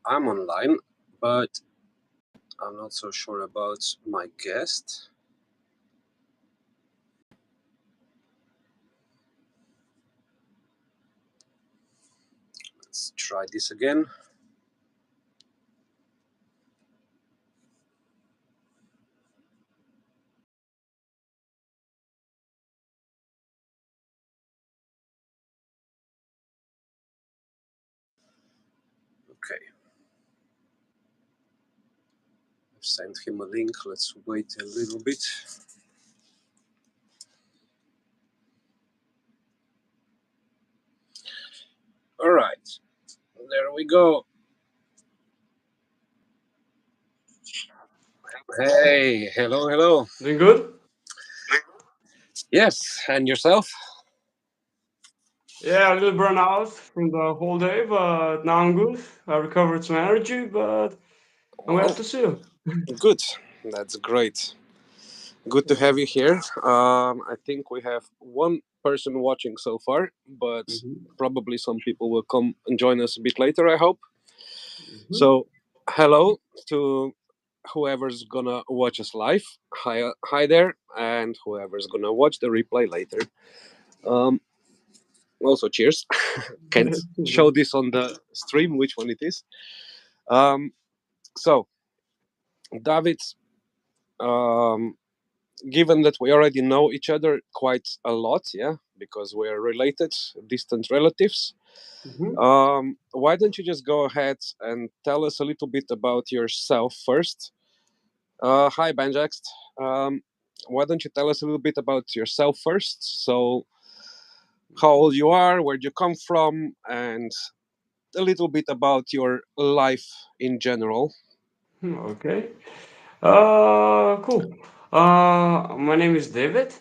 I'm online, but I'm not so sure about my guest. Let's try this again. Okay. I've sent him a link. Let's wait a little bit. All right. There we go. Hey, hello. Doing good? Yes, and yourself? Yeah, a little burnt out from the whole day, but now I'm good. I recovered some energy, but I'm glad Well, to see you. good. That's great. Good to Yeah. have you here. I think we have one person watching so far, but Mhm. probably some people will come and join us a bit later, I hope. Mhm. So, hello to whoever's gonna watch us live. Hi there, and whoever's gonna watch the replay later. Um, Also, cheers. Can't show this on the stream which one it is. Um, so, David, um, given that we already know each other quite a lot, yeah, because we're related, distant relatives. Mhm. Why don't you just go ahead and tell us a little bit about yourself first? Hi, Banjaxt. Um, why don't you tell us a little bit about yourself first? So, how old you are, where you come from, and a little bit about your life in general. Okay. Cool. My name is David.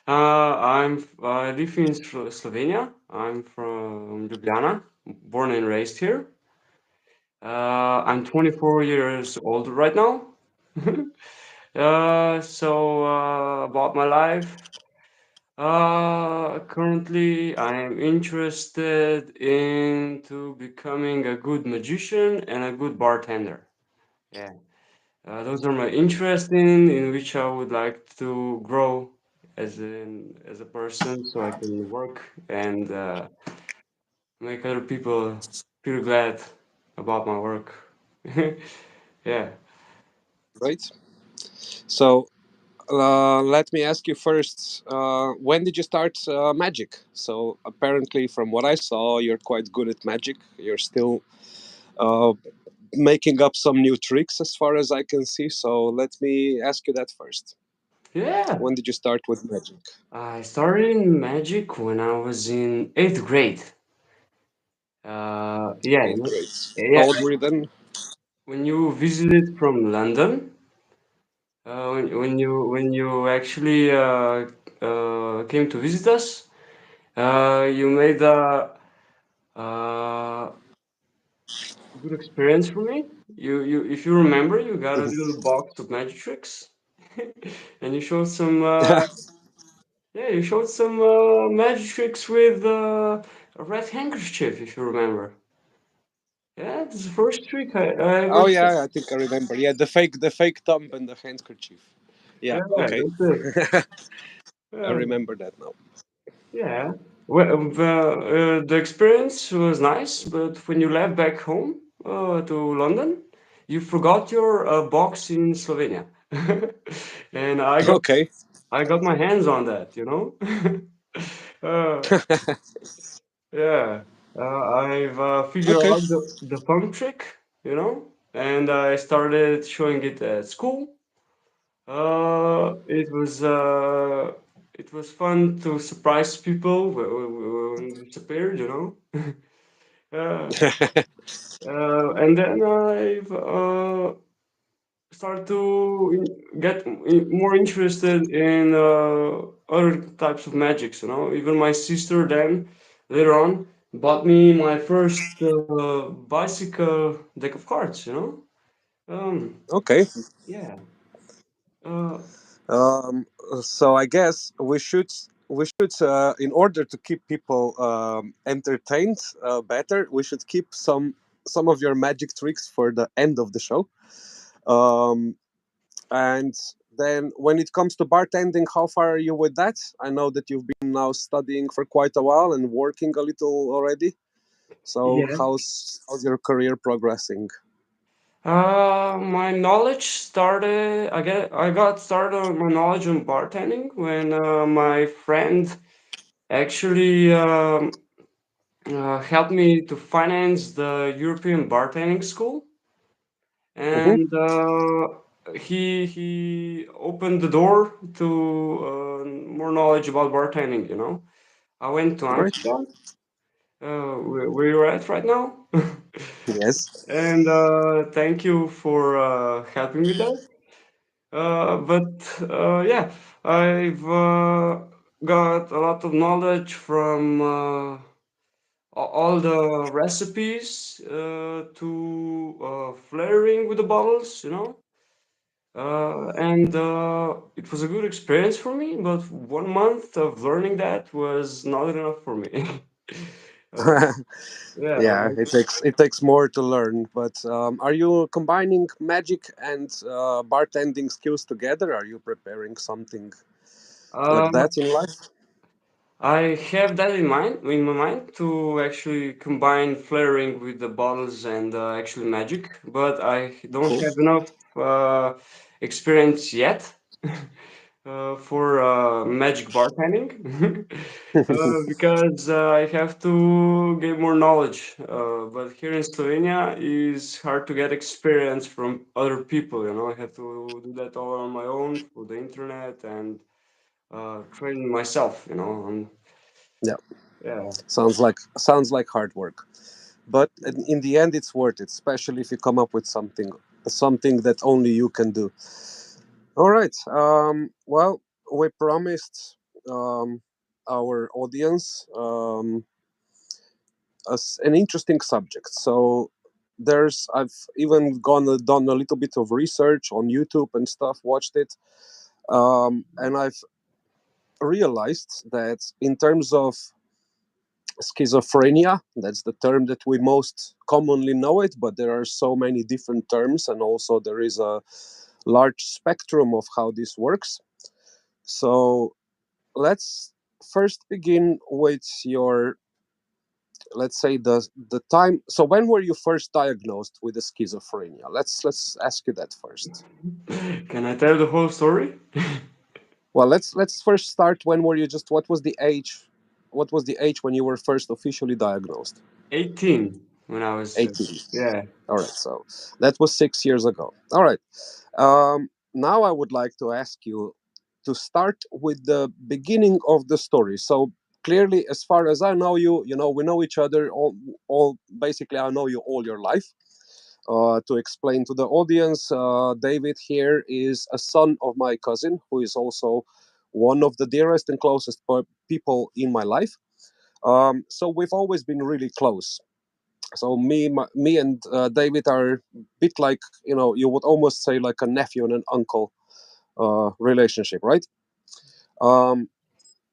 I live in Slovenia. I'm from Ljubljana, born and raised here. I'm 24 years old right now. About my life. Currently, I am interested into becoming a good magician and a good bartender. Yeah, those are my interests in which I would like to grow as a person, so I can work and make other people feel glad about my work. Yeah. Right? So, let me ask you first, when did you start magic? So, apparently, from what I saw, you're quite good at magic. You're still uh, making up some new tricks as far as I can see. So, let me ask you that first. Yeah. When did you start with magic? I started in magic when I was in eighth grade. Yeah, Eighth grade. How yeah. old were you then? When you visited from London, when you actually came to visit us, you made a uh, good experience for me. If you remember, you got a little box of magic tricks, and you showed some. Yeah, you showed some magic tricks with a red handkerchief, if you remember. Yeah, that's the first trick I ever Oh saw. yeah, I think I remember. Yeah, the fake thumb and the handkerchief. Yeah, Yeah, okay. that's it. I Yeah. remember that now. Yeah. Well, the experience was nice, but when you left back home to London, you forgot your box in Slovenia, and Okay. I got my hands on that, you know. uh, yeah, I've figured Okay. out the thumb trick, you know, and I started showing it at school. It was fun to surprise people when we disappeared, you know. uh, and then I've started to get more interested in other types of magics, you know. Even my sister then later on bought me my first bicycle deck of cards, you know. Okay. Yeah. Uh, Um, so I guess we should in order to keep people entertained better, we should keep some some of your magic tricks for the end of the show. Um, and then when it comes to bartending, how far are you with that? I know that you've been now studying for quite a while and working a little already. So Yeah. how's your career progressing? My knowledge started. I got started on my knowledge on bartending when my friend actually helped me to finance the European bartending school, Hmm. and he opened the door to more knowledge about bartending. You know, I went to Right. Amsterdam, where you're at right now, Yes. and thank you for helping me there. But yeah, I've got a lot of knowledge from all the recipes to flavoring with the bottles, you know. And it was a good experience for me, but 1 month of learning that was not enough for me. uh, yeah, Yeah, it takes more to learn. But are you combining magic and bartending skills together? Are you preparing something like uh, that in life? I have that in my mind, to actually combine flaring with the bottles and actually magic, but I don't Cool. have enough experience yet for magic bartending because I have to get more knowledge. But here in Slovenia is hard to get experience from other people. You know, I have to do that all on my own through the internet and train myself. You know, and Yeah, yeah. sounds like hard work. But in the end, it's worth it, especially if you come up with something that only you can do. All right. Well, we promised um, our audience an interesting subject. So I've even done a little bit of research on YouTube and stuff, watched it, and I've realized that in terms of schizophrenia, that's the term that we most commonly know it, but there are so many different terms, and also there is a large spectrum of how this works. So let's first begin with your, let's say, the time. So when were you first diagnosed with the schizophrenia? Let's ask you that first. Can I tell the whole story? Well, let's first start. When were you just what was the age when you were first officially diagnosed? 18 when I was, 18. yeah. All right, so that was 6 years ago. All right. Now I would like to ask you to start with the beginning of the story. So clearly, as far as I know you, we know each other all basically, I know you all your life. To explain to the audience, David here is a son of my cousin, who is also one of the dearest and closest people in my life. So we've always been really close. So me and David are a bit like, you would almost say like a nephew and an uncle relationship, right? Um,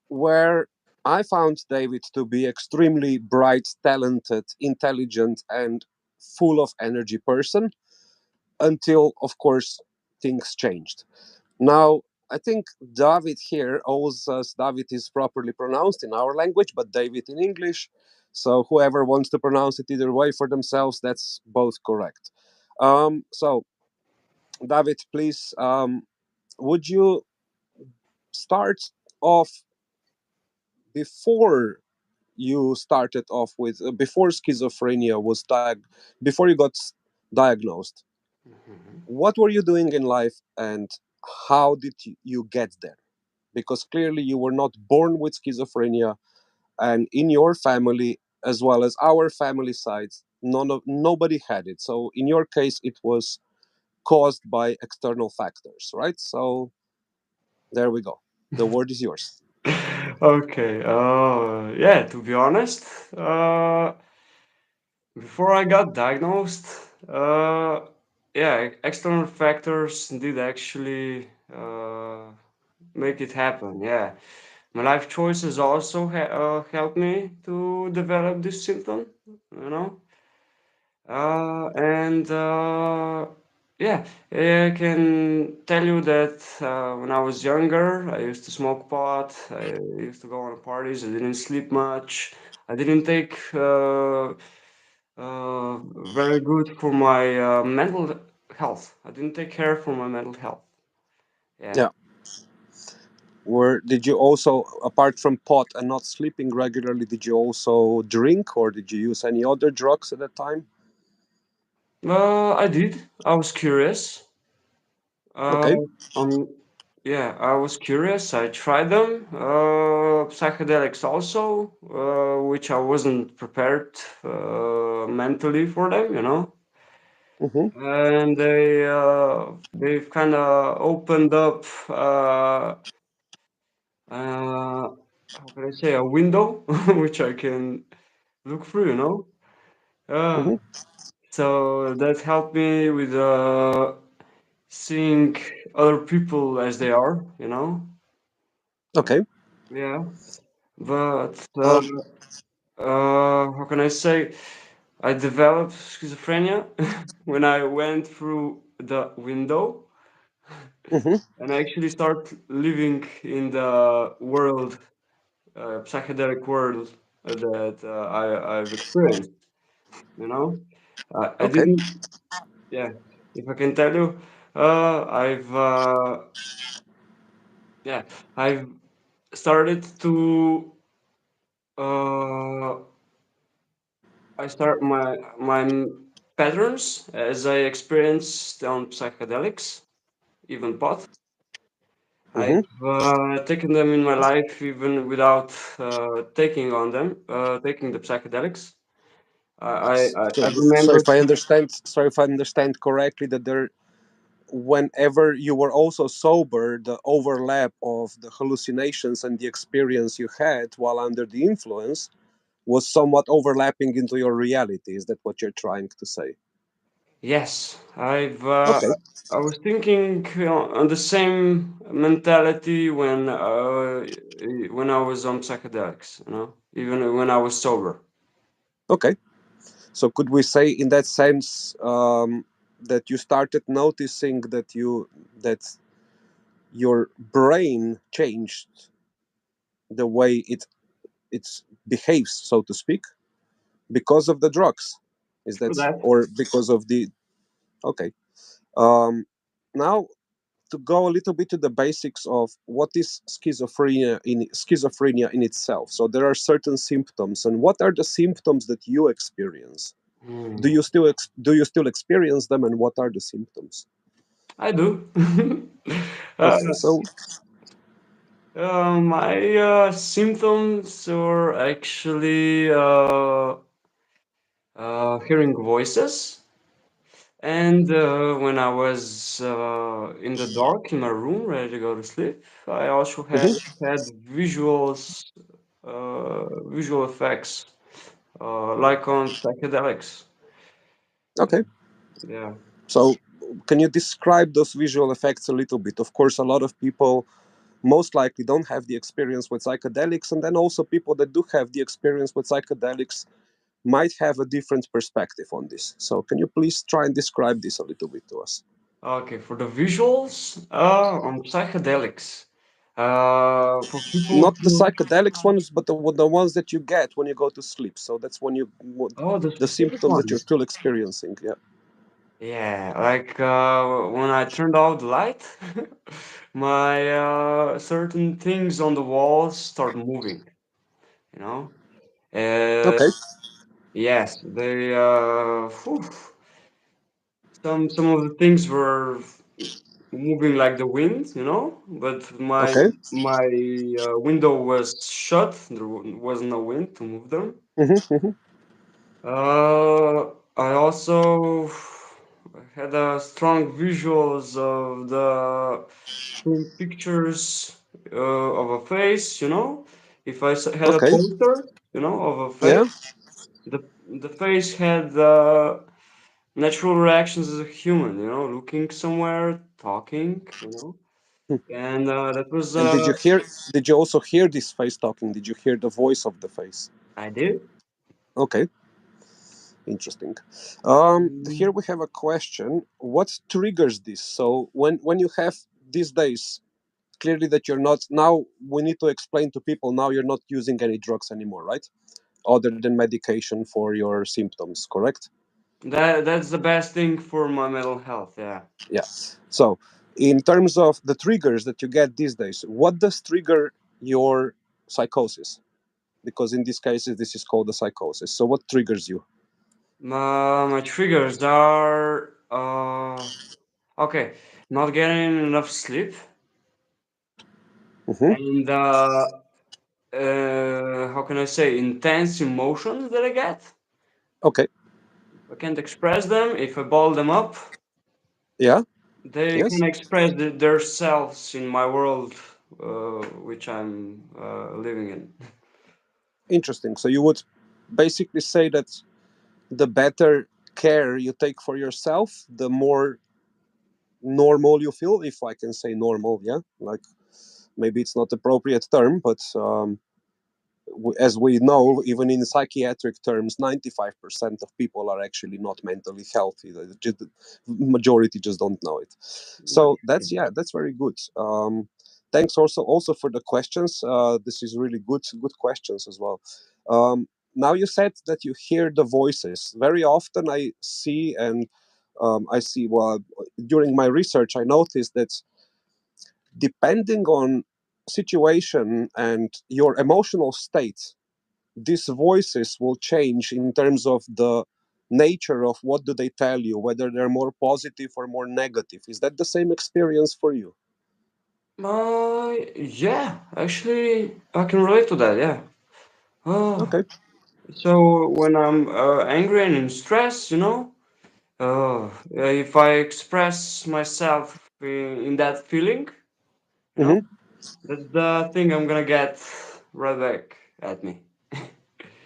where I found David to be extremely bright, talented, intelligent, and full of energy person until, of course, things changed. Now, I think David here owes us, David is properly pronounced in our language, but David in English. So whoever wants to pronounce it either way for themselves, that's both correct. So, David, please, would you start off before you started off with, before schizophrenia before you got diagnosed? Mhm. What were you doing in life and how did you get there? Because clearly you were not born with schizophrenia, and in your family as well as our family sides, nobody had it. So in your case it was caused by external factors, right? So there we go, the word is yours. Okay, yeah, to be honest, before I got diagnosed, yeah, external factors did actually make it happen. Yeah, my life choices also helped me to develop this symptom. You know, And yeah, I can tell you that when I was younger, I used to smoke pot. I used to go on parties. I didn't sleep much. I didn't take very good for my mental health. I didn't take care for my mental health. Yeah. Yeah. Where did you also, apart from pot and not sleeping regularly, did you also drink or did you use any other drugs at that time? I did. I was curious. Uh, Okay. um, yeah, I was curious. I tried them. Psychedelics also, which I wasn't prepared mentally for them, you know. Mm-hmm. And they've kind of opened up how can I say, a window which I can look through, you know. Uh, Mm-hmm. so that helped me with seeing other people as they are, you know. Uh, Okay. yeah, but Um. how can I say? I developed schizophrenia when I went through the window Mm-hmm. and I actually start living in the world, psychedelic world that I've experienced. You know, I Okay. didn't. Yeah, if I can tell you, I've yeah, I've started to uh I start my patterns as I experienced on psychedelics, even pot. Mm-hmm. I've taken them in my life even without taking the psychedelics. I So remember. if I understand correctly, that there, whenever you were also sober, the overlap of the hallucinations and the experience you had while under the influence was somewhat overlapping into your reality. Is that what you're trying to say? Yes, Okay. I was thinking on the same mentality when I was on psychedelics, you know, even when I was sober. Okay. So could we say, in that sense, that you started noticing that your brain changed the way it behaves, so to speak, because of the drugs? Is For that, that. or because of the? Okay. Um, Now, to go a little bit to the basics of what is schizophrenia in itself. So there are certain symptoms, and what are the symptoms that you experience? Hmm. Do you still experience them, and what are the symptoms? I do. uh, Okay, so my symptoms are actually hearing voices. And when I was in the dark in my room, ready to go to sleep, I also mhm, had visuals, visual effects, like on psychedelics. okay. Yeah. So can you describe those visual effects a little bit? Of course, a lot of people most likely don't have the experience with psychedelics, and then also people that do have the experience with psychedelics might have a different perspective on this. So, can you please try and describe this a little bit to us? Okay, for the visuals, on psychedelics, for people Not the who, psychedelics ones, but the ones that you get when you go to sleep. So that's when oh, the the specific symptoms that you're ones. still experiencing. Yeah. Yeah, like when I turned out the light, my certain things on the walls start moving, you know? Uh, Okay. yes, some of the things were moving like the wind, you know, but Okay. my window was shut. There was no wind to move them. Hmm. I also had a strong visuals of the seeing pictures of a face, you know. If had a Okay. poster, you know, of a Yeah. face, the the face had natural reactions as a human, you know, looking somewhere, talking, you know, Hmm. and that was And Did you also hear this face talking? Did you hear the voice of the face? I did. Okay. Interesting. Here Mm, we have a question. What triggers this? So when you have these days, clearly that you're not now. We need to explain to people now you're not using any drugs anymore, right? Other than medication for your symptoms, correct? that's the best thing for my mental health. Yeah. Yeah. So in terms of the triggers that you get these days, what does trigger your psychosis? Because in these cases, this is called a psychosis. So what triggers you? My triggers are okay, not getting enough sleep Hmm. and how can I say intense emotions that I get. Okay. I can't express them. If I ball them up, Yeah. they can Yes. express their selves in my world, which I'm living in. Interesting. So you would basically say that the better care you take for yourself, the more normal you feel, if I can say normal. Yeah, like maybe it's not the appropriate term, but as we know, even in psychiatric terms, 95% of people are actually not mentally healthy. The majority just don't know it. So that's, yeah, that's very good. Thanks also for the questions. This is really good questions as well. Now you said that you hear the voices. Very often I see, and I see, well, during my research I noticed that depending on situation and your emotional state, these voices will change in terms of the nature of what do they tell you, whether they're more positive or more negative. Is that the same experience for you? Yeah, actually, I can relate to that. Yeah. Oh, Okay. so when I'm angry and in stress, if I express myself in that feeling, you know, Hmm. that's the thing I'm gonna get right back at me.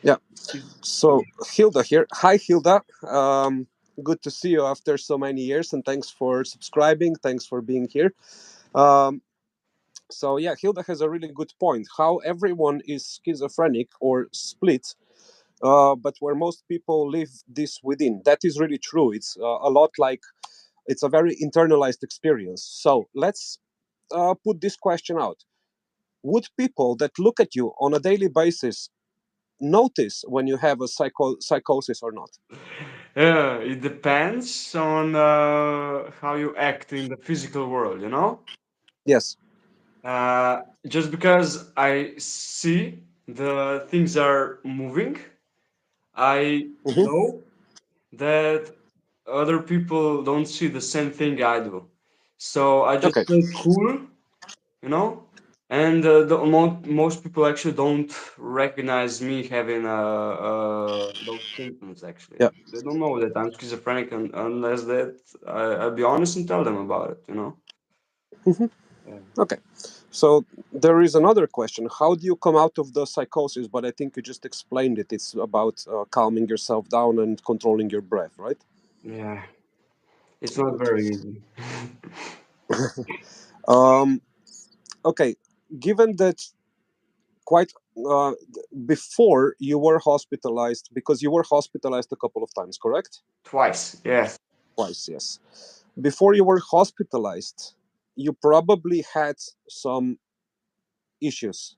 Yeah. Is- So Hilda here. Hi, Hilda. Good to see you after so many years, and thanks for subscribing. Thanks for being here. Um, so yeah, Hilda has a really good point. How everyone is schizophrenic or split, but where most people live this within. That is really true. It's a lot like it's a very internalized experience. So let's put this question out. Would people that look at you on a daily basis notice when you have a psychosis or not? Yeah, it depends on how you act in the physical world, you know? Yes. Just because I see the things are moving, I Hmm. know that other people don't see the same thing I do. So I just Okay. stay cool, you know? And most people actually don't recognize me having those symptoms, actually. Yeah. They don't know that I'm schizophrenic unless that I'll be honest and tell them about it, you know? Hmm. Yeah. Okay. So there is another question. How do you come out of the psychosis? But I think you just explained it. It's about calming yourself down and controlling your breath, right? Yeah, it's not Good. very easy. Um, okay. Given that quite before you were hospitalized, because you were hospitalized a couple of times, correct? Twice, yes. Twice, yes. Before you were hospitalized, you probably had some issues.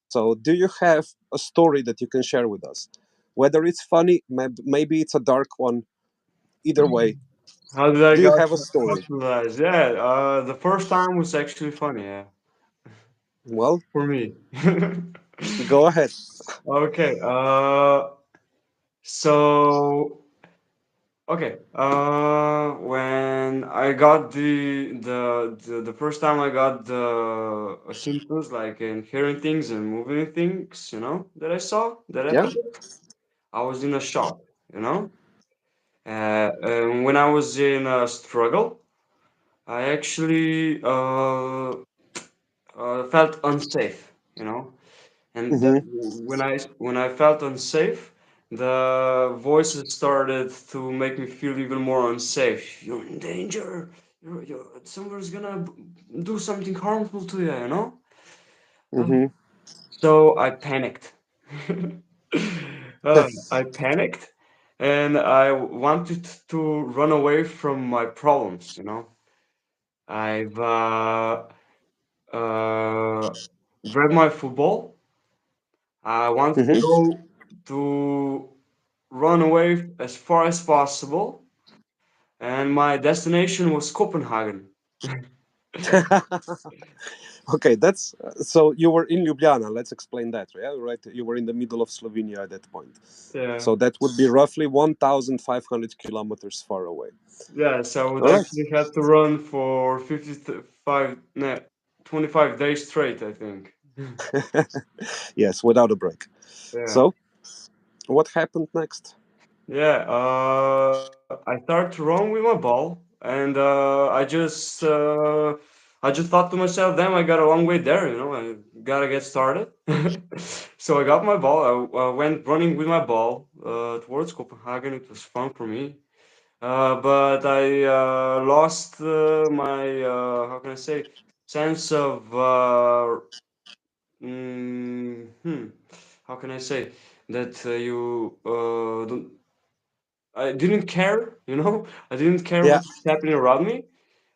So, do you have a story that you can share with us? Whether it's funny, maybe it's a dark one. Either way, How did I do you got have a story? hospitalized? Yeah, the first time was actually funny, yeah, Well, for me. go ahead. Okay, so okay, when I got the first time I got the symptoms like in hearing things and moving things, that I saw that Yeah. happened, I was in a shock, and when I was in a struggle, I actually felt unsafe, and Mm-hmm. when I felt unsafe, the voices started to make me feel even more unsafe. You're in danger. Someone's gonna do something harmful to you, Uh, Mm-hmm. so I panicked. I panicked, and I wanted to run away from my problems. I've uh, grabbed my football. I wanted to Hmm. go to run away as far as possible, and my destination was Copenhagen. Okay, that's so you were in Ljubljana. Let's explain that. Yeah, right. You were in the middle of Slovenia at that point. Yeah. So that would be roughly 1,500 kilometers far away. Yeah, so I would All right. actually have to run for 55, no, 25 days straight, I think. Yes, without a break. Yeah. So what happened next? Yeah, I started to run with my ball, and I just thought to myself, damn, I got a long way there, I gotta get started. So I got my ball. I went running with my ball towards Copenhagen. It was fun for me. But I lost my, how can I say, sense of, how can I say, that you don't, I didn't care, I didn't care Yeah. what was happening around me.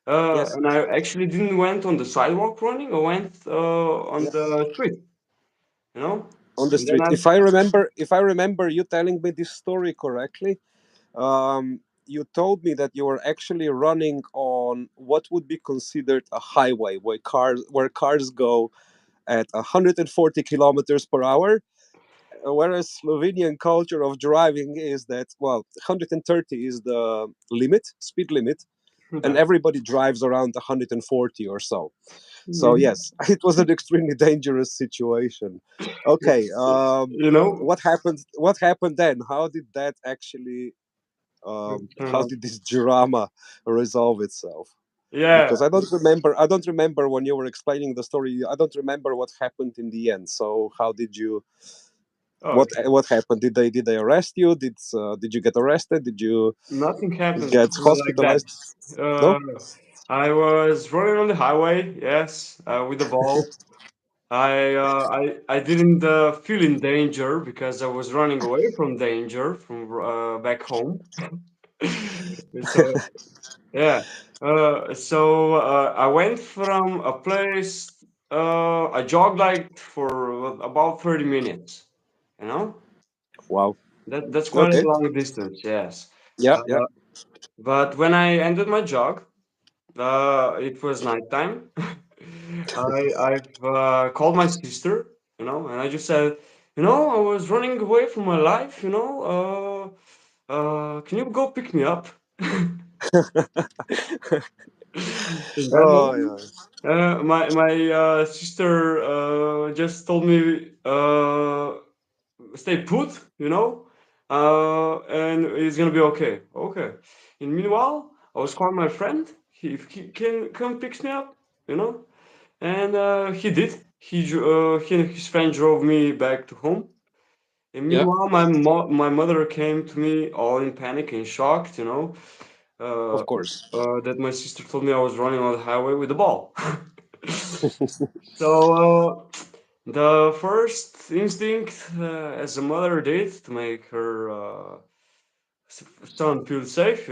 Yes. And I actually didn't went on the sidewalk running. I went on Yeah. the street, you know. On the And then street. If I remember you telling me this story correctly, you told me that you were actually running on what would be considered a highway where cars go at 140 kilometers per hour, whereas Slovenian culture of driving is that, well, 130 is the speed limit, and yeah. everybody drives around 140 or so. So Mhm. yes, it was an extremely dangerous situation. Okay, You know, what happened then? How did that actually turn how out. did this drama resolve itself? Yeah. Because I don't remember when you were explaining the story. I don't remember what happened in the end. So how did you Oh, what happened? Did they arrest you? Did you get arrested? Did you nothing happened get like that. hospitalized? Uh, No. I was running on the highway, yes, with the ball. I didn't feel in danger because I was running away from danger from back home. So yeah, I went from a place. I jogged like for about 30 minutes. You know Wow. that's quite a Okay. long distance. Yes, Yeah. uh, Yeah. but when I ended my jog, it was nighttime. I've called my sister, and I just said, I was running away from my life, can you go pick me up? In that Oh moment, yeah. my sister just told me, stay put, and it's gonna be okay. Okay. And meanwhile, I was calling my friend. If he can come pick me up, and he did. He and his friend drove me back to home. And Yeah. meanwhile, my mother came to me all in panic and shocked, uh, Of course. that my sister told me I was running on the highway with a ball. So the first instinct, as a mother did to make her son feel safe,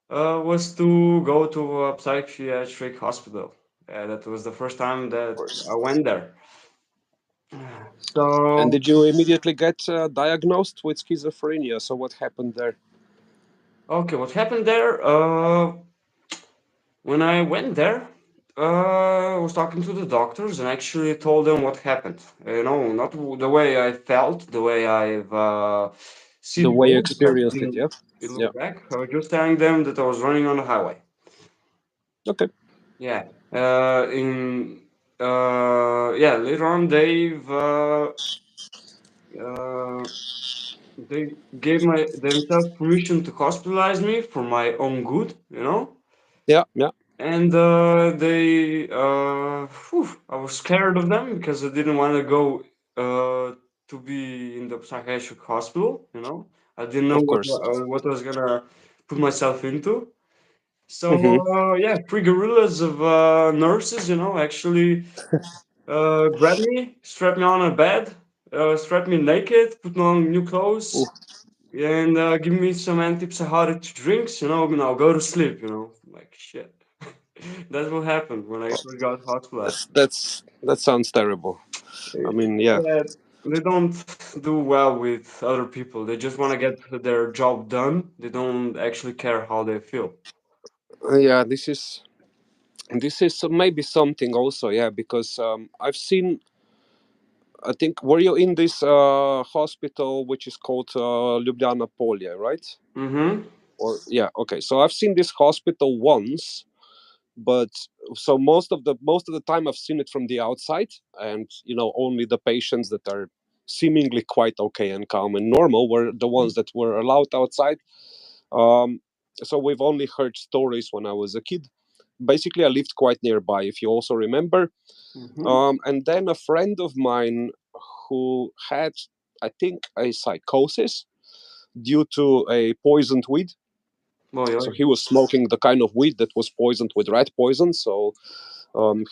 was to go to a psychiatric hospital. That was the first time Of that course. I went there. And So, did you immediately get diagnosed with schizophrenia? So what happened there? okay, what happened there? When I went there, I was talking to the doctors and actually told them what happened. Not the way I felt, the way I've see The the way you world because experienced it, yeah? it Yeah. looked back. I was just telling them that I was running on the highway. Okay. Yeah. In yeah. Later on, uh, they gave my themselves permission to hospitalize me for my own good. Yeah, yeah, And I was scared of them because I didn't want to go to be in the psychiatric hospital. I didn't know of course. what I was gonna put myself into. So Hmm. yeah, three gorillas of nurses, actually grabbed me, strapped me on a bed, strapped me naked, put me on new clothes. and give me some antipsychotic drinks, now go to sleep, like shit. That's what happened when I first got hospitalized. That sounds terrible. I mean, yeah, Yeah, they don't do well with other people. They just want to get their job done. They don't actually care how they feel. yeah. This is maybe something also, yeah, because I've seen. I think were you in this hospital which is called Ljubljana Polje, right? Mm-hmm. Or yeah, okay. So I've seen this hospital once, but so most of the time I've seen it from the outside, and only the patients that are seemingly quite okay and calm and normal were the ones that were allowed outside. Um, so we've only heard stories when I was a kid. Basically, I lived quite nearby, if you also remember. Mm-hmm. And then a friend of mine who had, I think, a psychosis due to a poisoned weed. Boy, So boy. he was smoking the kind of weed that was poisoned with rat poison. So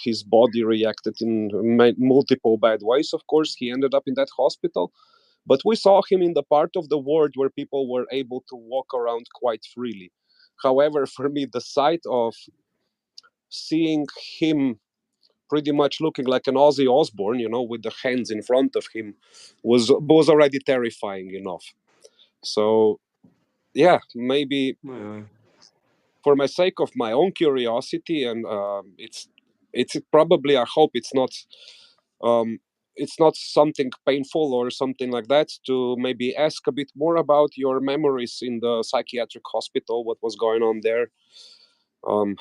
his body reacted in multiple bad ways. Of course, he ended up in that hospital. But we saw him in the part of the ward where people were able to walk around quite freely. However, for me, the sight of seeing him pretty much looking like an Ozzy Osbourne, with the hands in front of him, was already terrifying enough. So yeah, maybe Boy, boy. for my sake of my own curiosity, and it's probably, I hope um, it's not something painful or something like that, to maybe ask a bit more about your memories in the psychiatric hospital. What was going on there?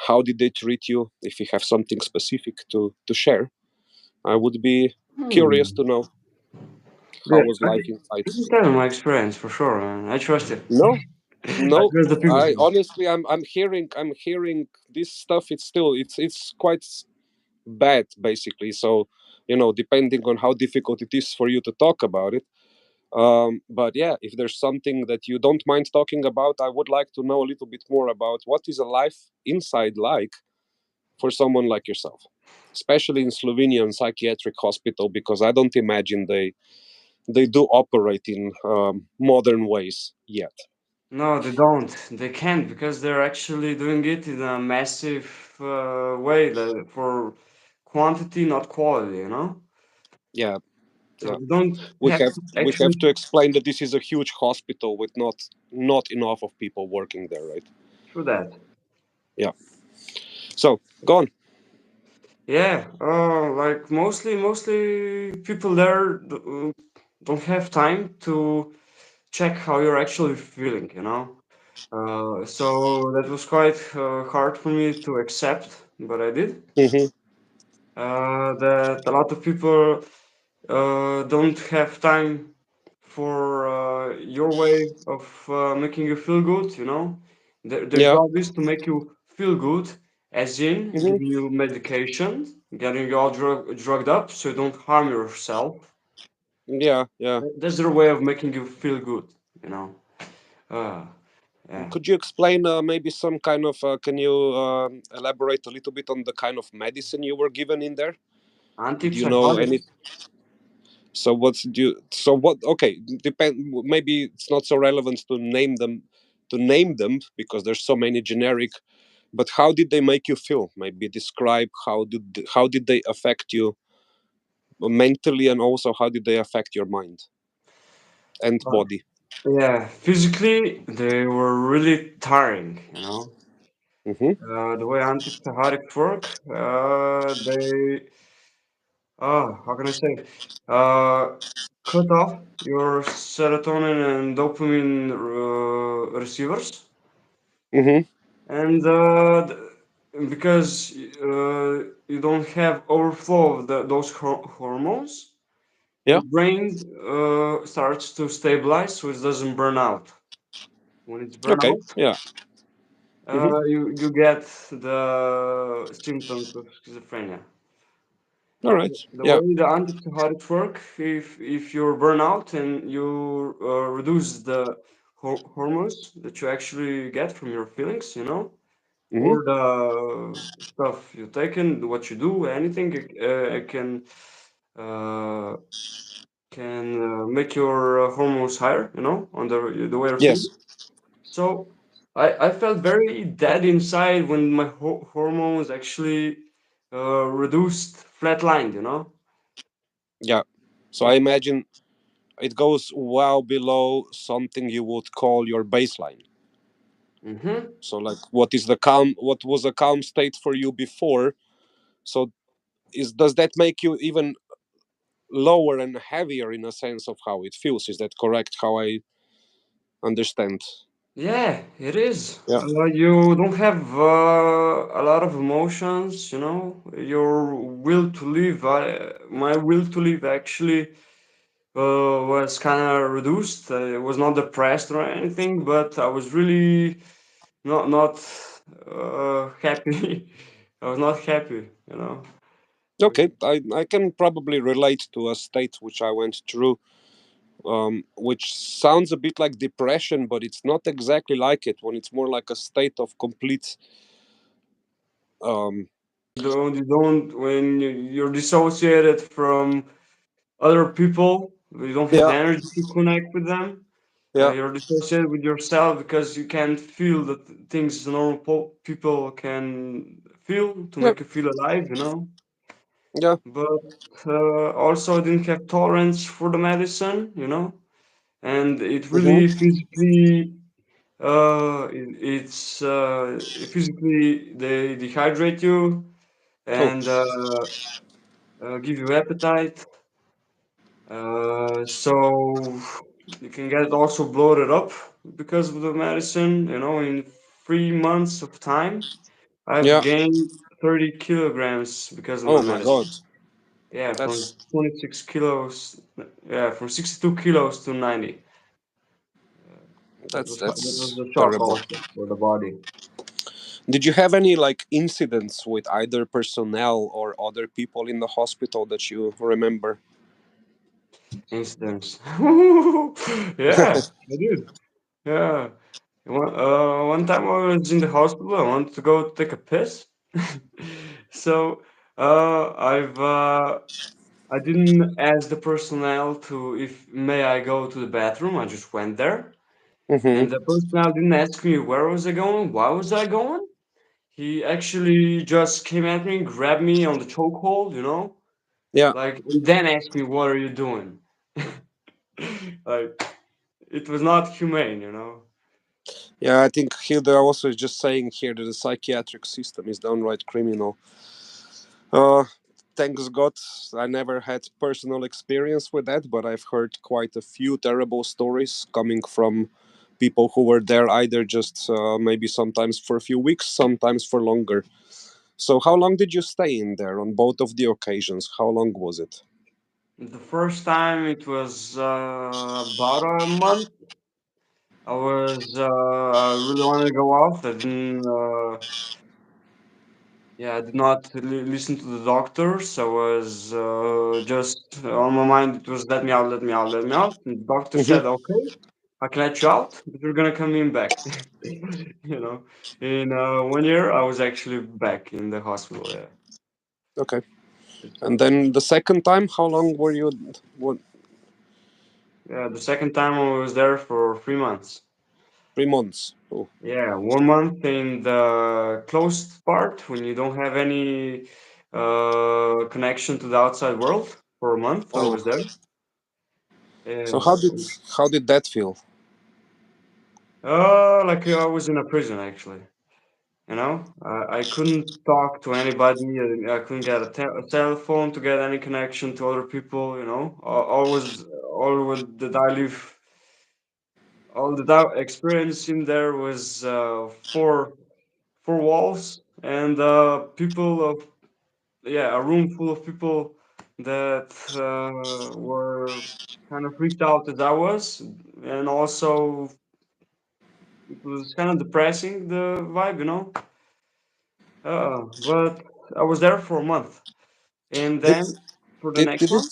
How did they treat you? If you have something specific to share, I would be curious Hmm. to know how Yeah, was life inside. I can tell you my experience for sure, man. I trust you. No, I no. trust the people I here. honestly, I'm hearing this stuff. It's quite bad, basically. So, depending on how difficult it is for you to talk about it. But yeah, if there's something that you don't mind talking about, I would like to know a little bit more about what is a life inside like for someone like yourself, especially in Slovenian psychiatric hospital, because I don't imagine they do operate in modern ways yet. No, they don't. They can't because they're actually doing it in a massive way that for quantity, not quality, you know? Yeah, So yeah. they don't We have have to we have actually, to explain that this is a huge hospital with not enough of people working there, right? through that. Yeah. So go on. Yeah, like mostly people there don't have time to check how you're actually feeling, you know? So that was quite hard for me to accept, but I did. Hmm. That a lot of people don't have time for your way of making you feel good, you know? Their Yeah. job is to make you feel good, as in Hmm. giving you medication, getting you all drugged up so you don't harm yourself. Yeah. Yeah. That's their way of making you feel good, you know? Uh, yeah. Could you explain maybe some kind of? Can you elaborate a little bit on the kind of medicine you were given in there? Do you know any? Antipsychotics. So what's do? So what? Okay, depend. Maybe it's not so relevant to name them. To name them because there's so many generic. But how did they make you feel? Maybe describe how did they affect you mentally, and also how did they affect your mind and Uh, body? yeah, physically, they were really tiring, you know? Hmm. The way antipsychotics work, how can I say, uh, cut off your serotonin and dopamine receivers, Hmm. and because you don't have overflow of those hormones, your Yeah. brain starts to stabilize, so it doesn't burn out. When it's burn Okay. out, Yeah. Hmm. you get the symptoms of schizophrenia. All right. The Yeah. way the antipsychotics work, if you're burnout and you reduce the hormones that you actually get from your feelings, you know, Hmm. or the stuff you take in, what you do, anything, it can uh, can make your hormones higher, you know, on the way you're Yes. feeling. So I felt very dead inside when my hormones actually reduced, flatlined, you know. Yeah. So I Yeah. imagine it goes well below something you would call your baseline. Mm-hmm. So like what is the calm what was a calm state for you before? So is does that make you even lower and heavier in a sense of how it feels? Is that correct how I understand? Yeah, it is. Yeah. You don't have a lot of emotions, you know. Your will to live, my will to live actually was kind of reduced. I was not depressed or anything, but I was really not happy. I was not happy, you know. Okay, I can probably relate to a state which I went through, which sounds a bit like depression, but it's not exactly like it. When it's more like a state of complete, um, You don't when you're dissociated from other people. You don't have yeah, energy to connect with them. yeah, You're dissociated with yourself because you can't feel the things normal people can feel to yeah, make you feel alive, you know. yeah, But also, I didn't have tolerance for the medicine, you know, and it really hmm, physically, it's physically they dehydrate you oh, and give you appetite. So you can get also bloated up because of the medicine. You know, in 3 months of time, I've yeah, gained 30 kilograms because of my oh my god, medicine. Yeah, from that's 26 kilos, yeah, from 62 kilos to 90. that's That was that's the shock terrible. also for the body. Did you have any like incidents with either personnel or other people in the hospital that you remember? Instance. Yeah, I did. Yeah. One time I was in the hospital, I wanted to go take a piss. So I didn't ask the personnel to if may I go to the bathroom. I just went there, and Mm-hmm. the personnel didn't ask me where was I going, why was I going. He actually just came at me, grabbed me on the chokehold, you know, Yeah, like, and then asked me, "What are you doing?" Like, it was not humane, you know. yeah. I think here they're also just saying here that the psychiatric system is downright criminal. Uh, thanks God, I never had personal experience with that, but I've heard quite a few terrible stories coming from people who were there either just maybe sometimes for a few weeks, sometimes for longer. So, how long did you stay in there on both of the occasions? How long was it? The first time it was about a month. I really wanted to go out. I did not listen to the doctors. I was just on my mind. It was let me out, let me out, let me out. And the doctor Hmm. said, "Okay, I can let you out, but you're gonna come in back." You know, in 1 year, I was actually back in the hospital. Yeah, Okay. it's And then the second time, how long were you? What, yeah. The second time I was there for 3 months. 3 months? Oh, Yeah, 1 month in the closed part when you don't have any connection to the outside world. For a month, I oh. was there. So Yeah, how did that feel? like I was in a prison actually. You know, I couldn't talk to anybody. I couldn't get a cell phone to get any connection to other people. You know, that I live, all that I experienced in there was four walls and people of yeah, a room full of people that were kind of freaked out as I was, and also it was kind of depressing the vibe, you know. But I was there for a month, and Did then for the did next did it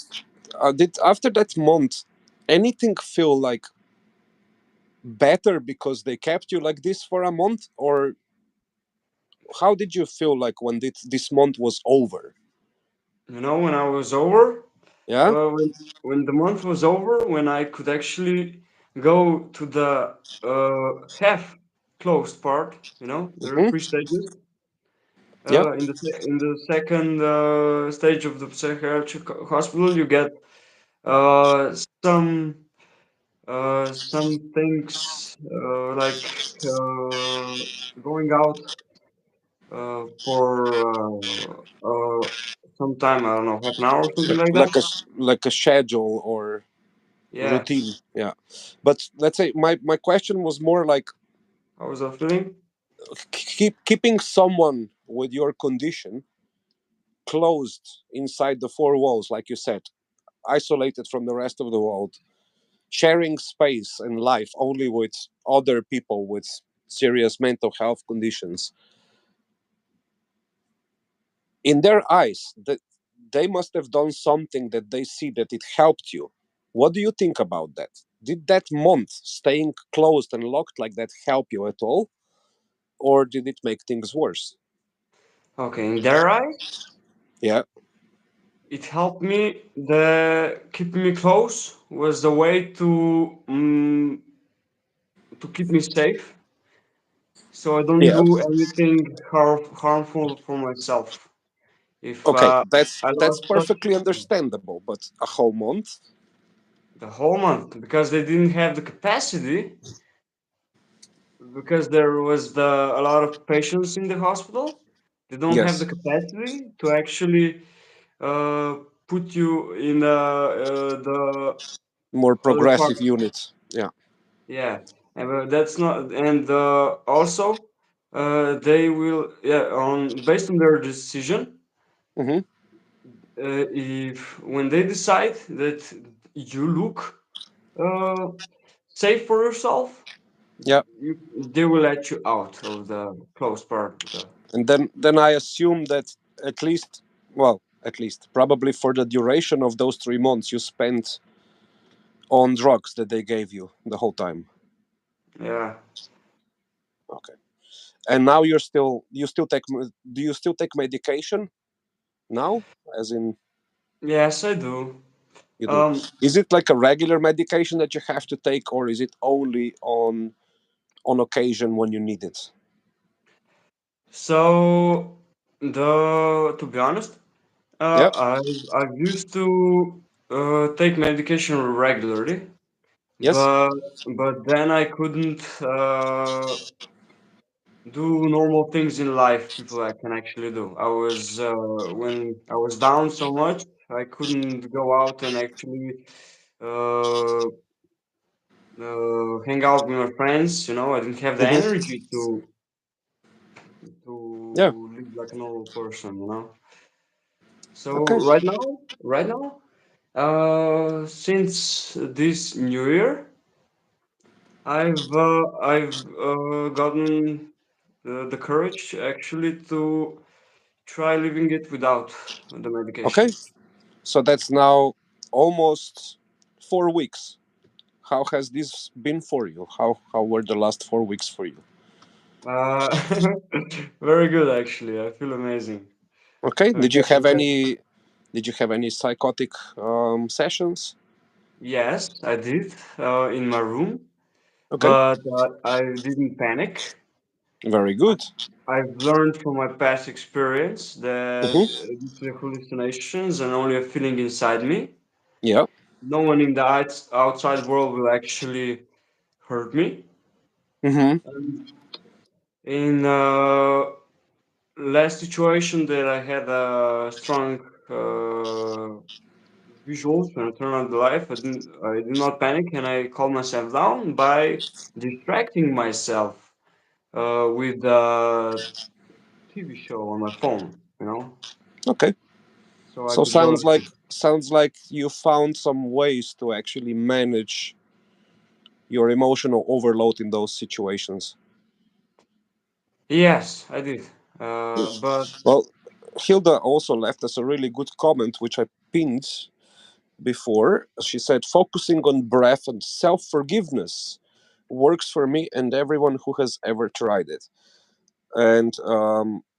one, did after that month anything feel like better because they kept you like this for a month, or how did you feel like when this month was over? you know, when I was over. Yeah. when the month was over, when I could actually go to the half closed part, there are Hmm. three stages. Yeah. In the second stage of the psychiatric hospital, you get some some things like going out for some time. I don't know, half an hour or something like that. Like a schedule or routine. Yes. Yeah. But let's say my question was more like How was that feeling? keeping someone with your condition closed inside the four walls, like you said, isolated from the rest of the world, sharing space and life only with other people with serious mental health conditions. In their eyes, that they must have done something that they see that it helped you. What do you think about that? Did that month staying closed and locked like that help you at all, or did it make things worse? Okay, in their eyes, Yeah. it helped me. The keeping me close was the way to keep me safe, so I don't Yeah. do anything harmful for myself. If Okay, I that's lost touch perfectly understandable, but a whole month? the whole month because they didn't have the capacity, because there was a lot of patients in the hospital. They don't have the Yes. capacity to actually uh, put you in the More other part. progressive units. Yeah. Yeah, and that's not. And also, they will, yeah, on based on their decision. Hmm. If when they decide that you look uh, safe for yourself, Yeah. you, they will let you out of the closed part of the. And then I assume that at least, well, at least probably for the duration of those 3 months, you spent on drugs that they gave you the whole time. Yeah. Okay. And now you still take do you still take medication now? As in Yes, I do. you do. Um, Is it like a regular medication that you have to take, or is it only on occasion when you need it? so to be honest, Yeah. I've used to take medication regularly, Yes. but then I couldn't do normal things in life people I can actually do. I was when I was down so much, I couldn't go out and actually uh, hang out with my friends. I didn't have the Hmm. energy Yeah. to live like a normal person. So Okay. right now, since this New Year, I've gotten the courage actually to try living it without the Okay. medication. So that's now almost 4 weeks. How has this been for you? How were the last 4 weeks for you? Uh, very good, actually. I feel amazing. Okay. I get- Did you have any psychotic sessions? Yes, I did in my room, Okay. but I didn't panic. Very good. I've learned from my past experience that Hmm. these are hallucinations and only a feeling inside me. Yeah. No one in the outside world will actually hurt me. Hmm. In last situation that I had a strong visuals when I turned on the light, I did not panic and I calmed myself down by distracting myself with the TV show on my phone. Okay. So I So could go. sounds like you found some ways to actually manage your emotional overload in those situations. Yes, I did. But Well, Hilda also left us a really good comment, which I pinned before. She said, focusing on breath and self forgiveness works for me and everyone who has ever tried it. And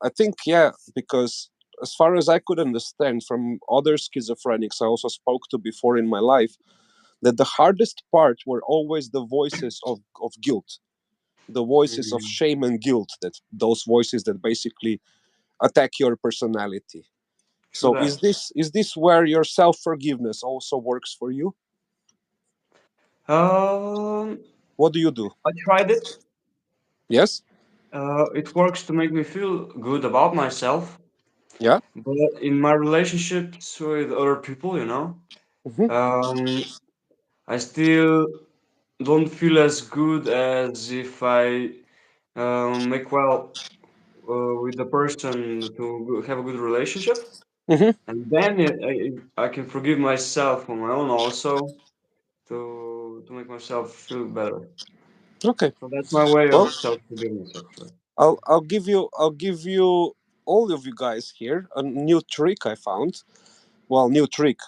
I think, yeah, because as far as I could understand from other schizophrenics I also spoke to before in my life, that the hardest part were always the voices of guilt, the voices of Mm, shame and guilt, that those voices that basically attack your personality. true So that. is this where your self forgiveness also works for you? Um, What do you do? I tried it. Yes. It works to make me feel good about myself, Yeah. but in my relationships with other people, Hmm. um, I still don't feel as good as if I make well with the person to have a good relationship, Hmm. and then I can forgive myself on my own also to make myself feel better. Okay. So that's my way Well, of self-forgiveness, actually. I'll give you all of you guys here a new trick I found. Well, new trick,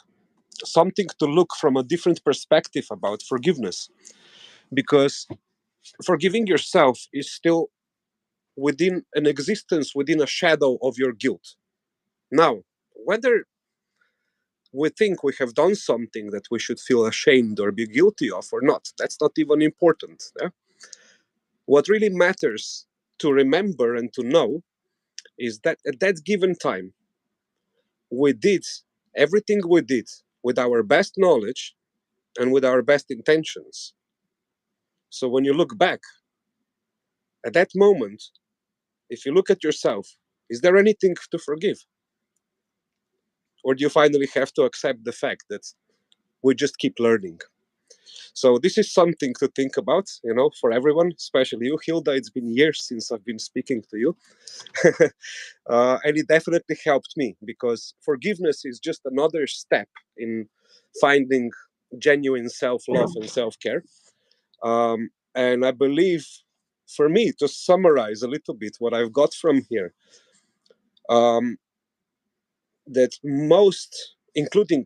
something to look from a different perspective about forgiveness, because forgiving yourself is still within an existence, within a shadow of your guilt. Now, whether we think we have done something that we should feel ashamed or be guilty of or not, that's not even important. Yeah? What really matters to remember and to know is that at that given time, we did everything we did with our best knowledge and with our best intentions. So when you look back at that moment, if you look at yourself, is there anything to forgive? Or do you finally have to accept the fact that we just keep learning? So this is something to think about, for everyone, especially you, Hilda. It's been years since I've been speaking to you. And it definitely helped me, because forgiveness is just another step in finding genuine self-love and self-care. And I believe, for me, to summarize a little bit what I've got from here, um, that most, including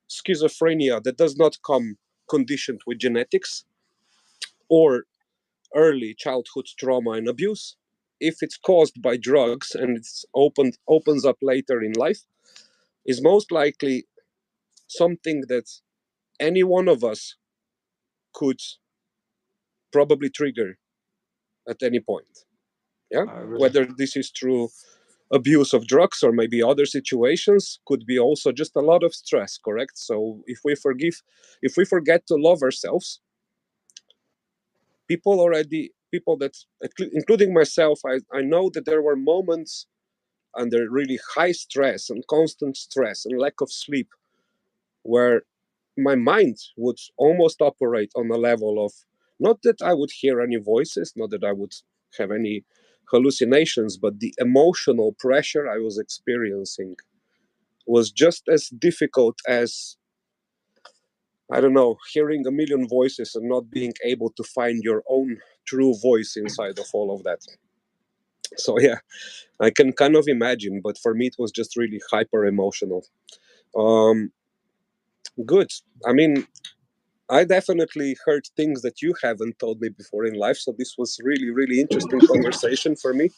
schizophrenia, that does not come conditioned with genetics or early childhood trauma and abuse, if it's caused by drugs and opens up later in life, is most likely something that any one of us could probably trigger at any point. Yeah, I agree. whether this is through abuse of drugs or maybe other situations, could be also just a lot of stress. Correct. So if we forget to love ourselves, people that, including myself, I know that there were moments under really high stress and constant stress and lack of sleep where my mind would almost operate on a level of, not that I would hear any voices, not that I would have any hallucinations, but the emotional pressure I was experiencing was just as difficult as, I don't know, hearing a million voices and not being able to find your own true voice inside of all of that. So yeah, I can kind of imagine, but for me it was just really hyper emotional. Um, Good. I mean, I definitely heard things that you haven't told me before in life, so this was really, really interesting conversation for me.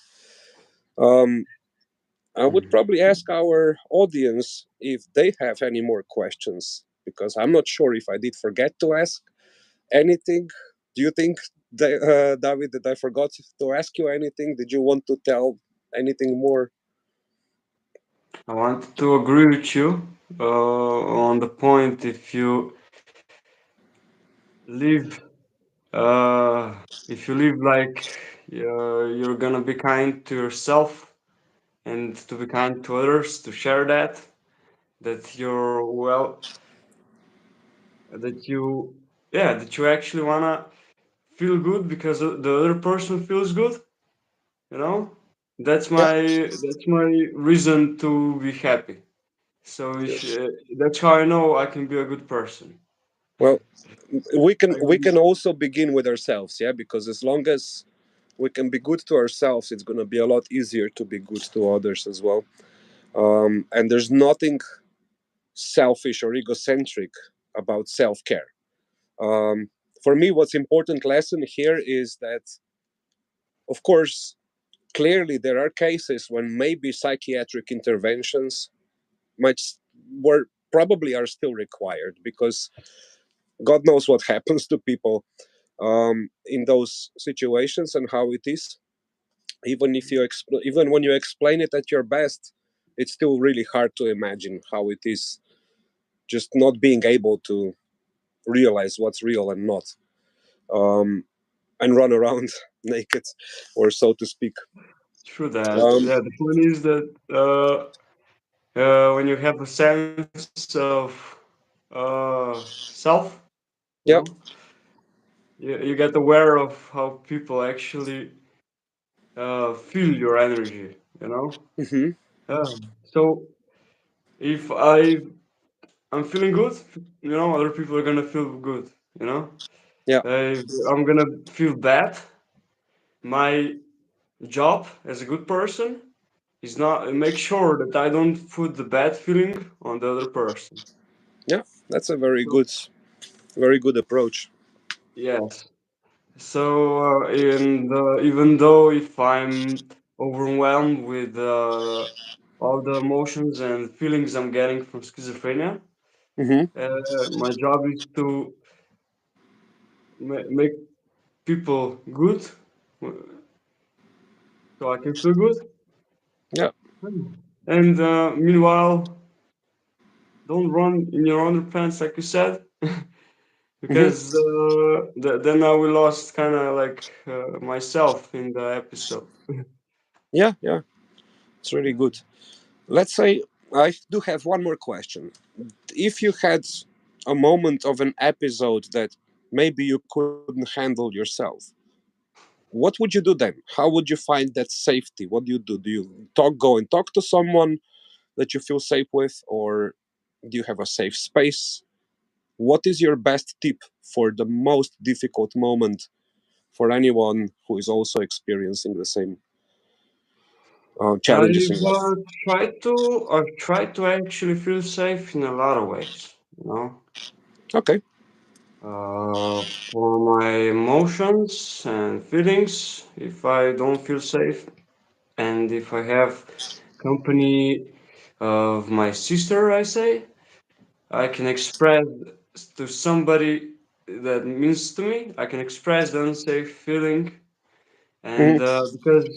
Um, I would Mhm. probably ask our audience if they have any more questions, because I'm not sure if I did forget to ask anything. Do you think, David, that I forgot to ask you anything? Did you want to tell anything more? I want to agree with you on the point live if you live like you're gonna be kind to yourself and to be kind to others, to share that you're well, that you yeah, that you actually wanna feel good because the other person feels good, you know? Yeah. That's my reason to be happy. So that's how I know I can be a good person. Well, we can I we can, can also begin with ourselves, yeah, because as long as we can be good to ourselves, it's going to be a lot easier to be good to others as well. And there's nothing selfish or egocentric about self-care. For me, what's important lesson here is that, of course, clearly there are cases when maybe psychiatric interventions might were probably are still required, because God knows what happens to people in those situations and how it is. Even if you even when you explain it at your best, it's still really hard to imagine how it is, just not being able to realize what's real and not, um, and run around naked, or so to speak. True that. Um, Yeah, the point is that when you have a sense of self, you know, yeah. you get aware of how people actually feel your energy, you know. Hmm. So if I'm feeling good, you know, other people are gonna feel good, you know. Yeah. If I'm gonna feel bad, my job as a good person is not make sure that I don't put the bad feeling on the other person. Yeah. That's a So, very good approach. yes. So, even though if I'm overwhelmed with all the emotions and feelings I'm getting from schizophrenia, Hmm. my job is to make people good, so I can feel good. Yeah. And meanwhile, don't run in your underpants, like you said, Hmm. because then I will lost kind of like myself in the episode. Yeah. Yeah. It's really good. Let's say I do have one more question. If you had a moment of an episode that maybe you couldn't handle yourself, what would you do then? How would you find that safety? What do you do? Do you go and talk to someone that you feel safe with, or do you have a safe space? What is your best tip for the most difficult moment for anyone who is also experiencing the same challenges in I've life? tried to actually feel safe in a lot of ways, you know. Okay. For my emotions and feelings, if I don't feel safe, and if I have company of my sister, I say, I can express to somebody that means to me, I can express the unsafe feeling, and Hmm. because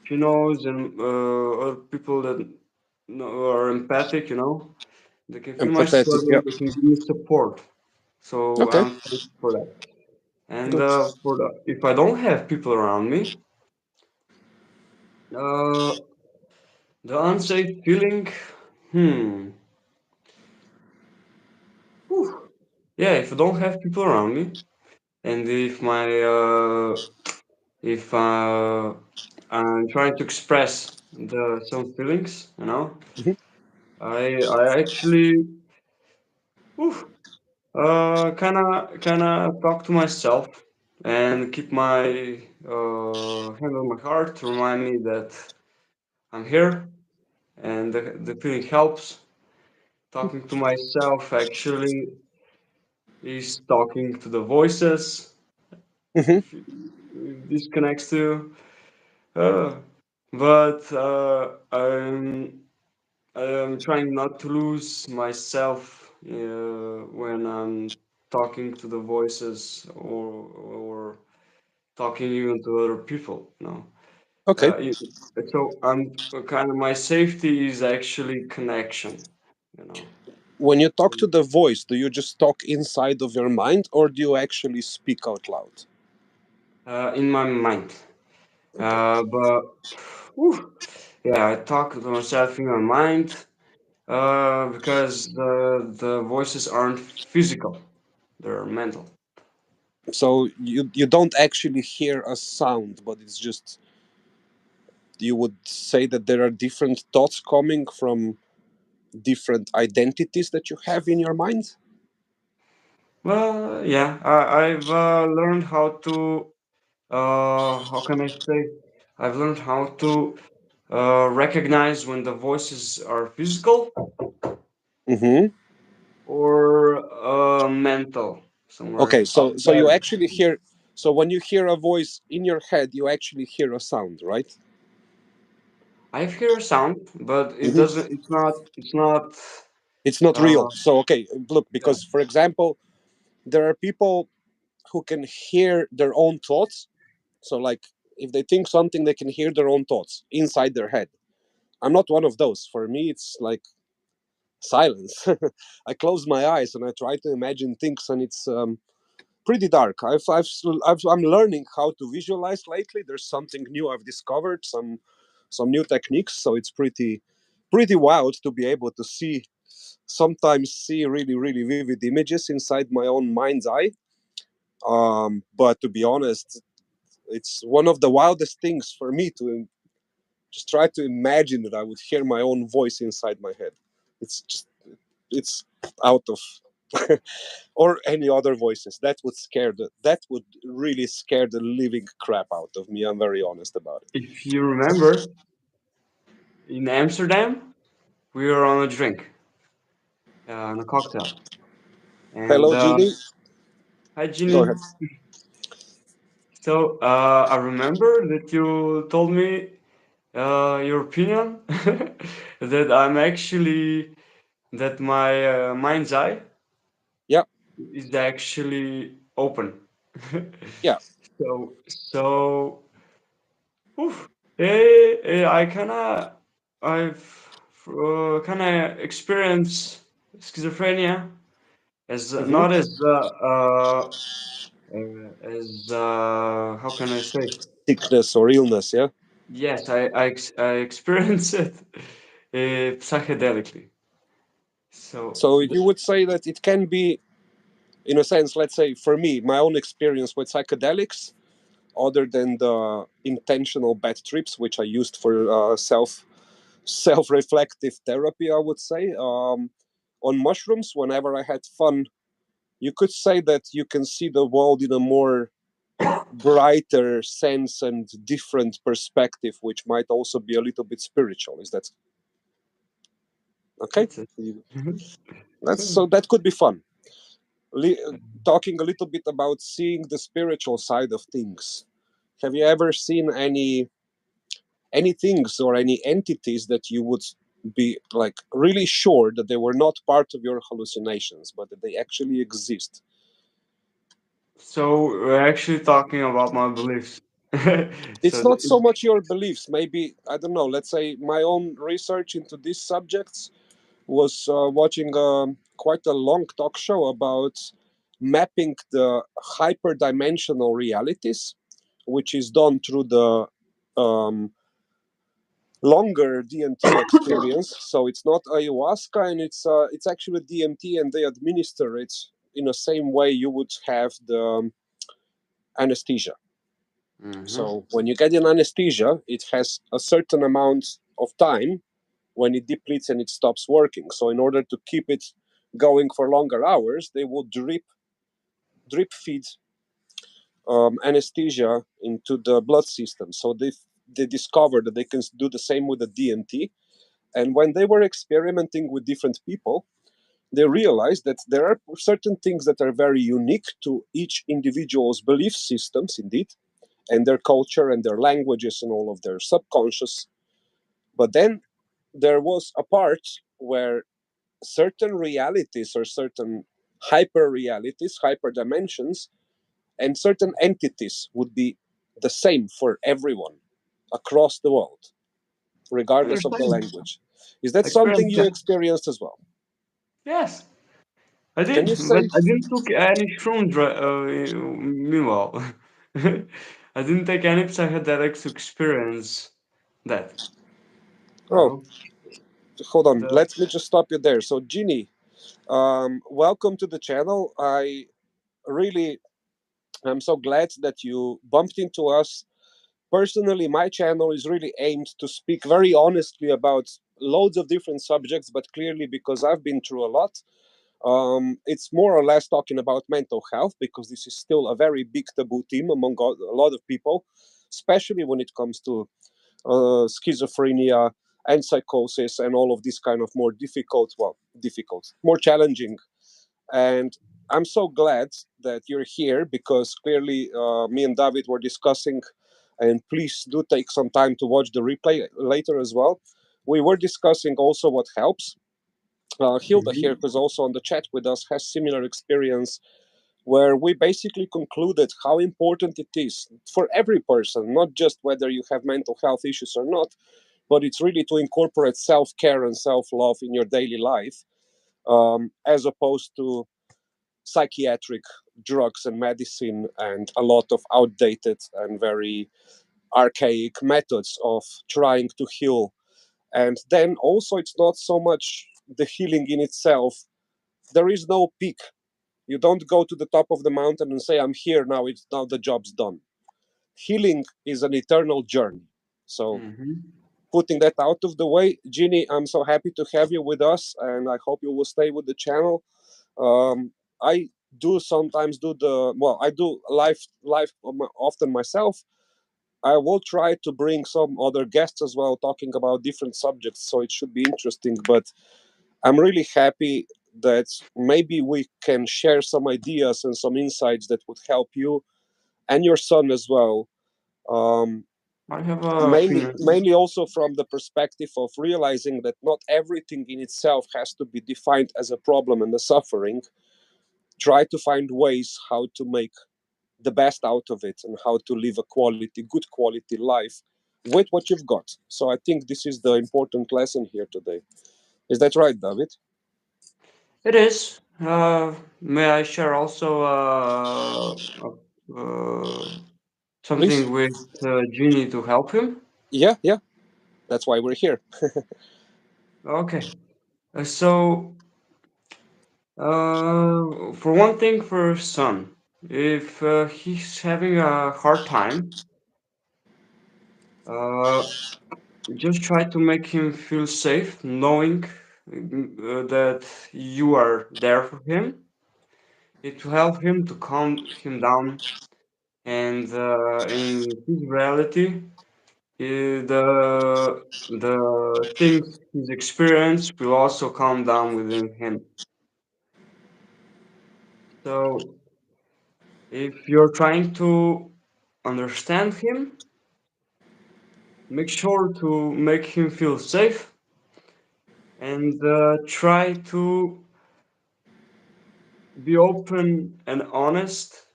she knows and other people that are empathic, you know, they can feel my Empathetic. struggle, Yeah. they can give me support. So Okay. I'm thankful for that. And Good. if I don't have people around me, uh, the unsafe feeling, hmm, whew. Yeah, if I don't have people around me, and if I'm trying to express the some feelings, you know, Hmm. I actually, whew, kind of talk to myself and keep my hand on my heart to remind me that I'm here and the feeling helps. Talking to myself actually is talking to the voices. Hmm. If this connects to, uh, but I'm trying not to lose myself when I'm talking to the voices or talking even to other people. You know, Okay. it, so I'm kind of my safety is actually connection. You know, When you talk to the voice, do you just talk inside of your mind, or do you actually speak out loud? in my mind. Okay. But whew, yeah, I talk to myself in my mind because the voices aren't physical; they're mental. So you don't actually hear a sound, but it's just, you would say that there are different thoughts coming from different identities that you have in your mind. Well, yeah, I've learned how to, how can I say? I've learned how to recognize when the voices are physical Hmm. or mental, somewhere Okay, up so you there. actually hear. So when you hear a voice in your head, you actually hear a sound, right? I hear a sound, but it Hmm. doesn't. It's not. It's not. It's not real. Uh, So okay, look, yeah. because for example, there are people who can hear their own thoughts. So like if they think something, they can hear their own thoughts inside their head. I'm not one of those. For me, it's like silence. I close my eyes and I try to imagine things, and it's pretty dark. I'm learning how to visualize lately. There's something new I've discovered, some new techniques. So it's pretty wild to be able to sometimes see really vivid images inside my own mind's eye. But to be honest, it's one of the wildest things for me to just try to imagine that I would hear my own voice inside my head. It's just it's out of or any other voices. That would really scare the living crap out of me. I'm very honest about it. If you remember, in Amsterdam, we were on a drink, on a cocktail, and Hello, Genie. hi, Go Ginny. ahead. So I remember that you told me your opinion that I'm actually that my mind's eye Yeah, is actually open. yeah. So, I I've kind of experienced schizophrenia as Hmm. not as how can I say? Sickness or illness. Yeah. Yes, I experienced it psychedelically. So So you would say that it can be, in a sense, let's say for me, my own experience with psychedelics, other than the intentional bad trips, which I used for self reflective therapy, I would say. On mushrooms, whenever I had fun, you could say that you can see the world in a more brighter sense and different perspective, which might also be a little bit spiritual. Is that okay? that's it. That's so that could be fun. Talking a little bit about seeing the spiritual side of things. Have you ever seen any things or any entities that you would be like really sure that they were not part of your hallucinations, but that they actually exist? So we're actually talking about my beliefs. It's So not so much your beliefs. Maybe I don't know. Let's say my own research into these subjects was watching quite a long talk show about mapping the hyperdimensional realities, which is done through the um, longer DMT experience. So it's not ayahuasca, and it's actually DMT, and they administer it in the same way you would have the anesthesia. Mhm. So when you get an anesthesia, it has a certain amount of time when it depletes and it stops working. So in order to keep it going for longer hours, they will drip feed anesthesia into the blood system. So they discovered that they can do the same with the DMT. And when they were experimenting with different people, they realized that there are certain things that are very unique to each individual's belief systems, indeed, and their culture and their languages and all of their subconscious. But then there was a part where certain realities or certain hyper realities, hyper dimensions, and certain entities would be the same for everyone across the world, regardless of the Understand? language. Is that something Experience you that. experienced as well? Yes, I Can did, you but say? I didn't took any shrooms. Meanwhile, I didn't take any psychedelics to experience that. Oh, Oh, hold on. the Let me just stop you there. So, Ginny, welcome to the channel. I really am so glad that you bumped into us. Personally, my channel is really aimed to speak very honestly about loads of different subjects, but clearly because I've been through a lot, it's more or less talking about mental health because this is still a very big taboo theme among a lot of people, especially when it comes to schizophrenia and psychosis and all of these kind of more difficult, more challenging and I'm so glad that you're here because clearly me and David were discussing, and please do take some time to watch the replay later as well. We were discussing also what helps. Hilda here, Hmm. who's also on the chat with us, has similar experience where we basically concluded how important it is for every person, not just whether you have mental health issues or not, but it's really to incorporate self care and self love in your daily life, as opposed to psychiatric drugs and medicine and a lot of outdated and very archaic methods of trying to heal. And then also, it's not so much the healing in itself. There is no peak. You don't go to the top of the mountain and say, I'm here now, it's now the job's done. Healing is an eternal journey. So, Hmm. putting that out of the way, Ginny, I'm so happy to have you with us, and I hope you will stay with the channel. I do sometimes do the well. I do live often myself. I will try to bring some other guests as well, talking about different subjects. So it should be interesting. But I'm really happy that maybe we can share some ideas and some insights that would help you and your son as well. Um, I have a mainly, opinion. mainly also from the perspective of realizing that not everything in itself has to be defined as a problem and a suffering. Try to find ways how to make the best out of it and how to live a good quality life with what you've got. So I think this is the important lesson here today. Is that right, David? It is. May I share also Please. something with Genie to help him? Yeah, yeah. That's why we're here. Okay. So, for one thing, for son, if he's having a hard time, uh, just try to make him feel safe, knowing that you are there for him. It will help him to calm him down, and in his reality, the things he's experienced will also calm down within him. So, if you're trying to understand him, make sure to make him feel safe and try to be open and honest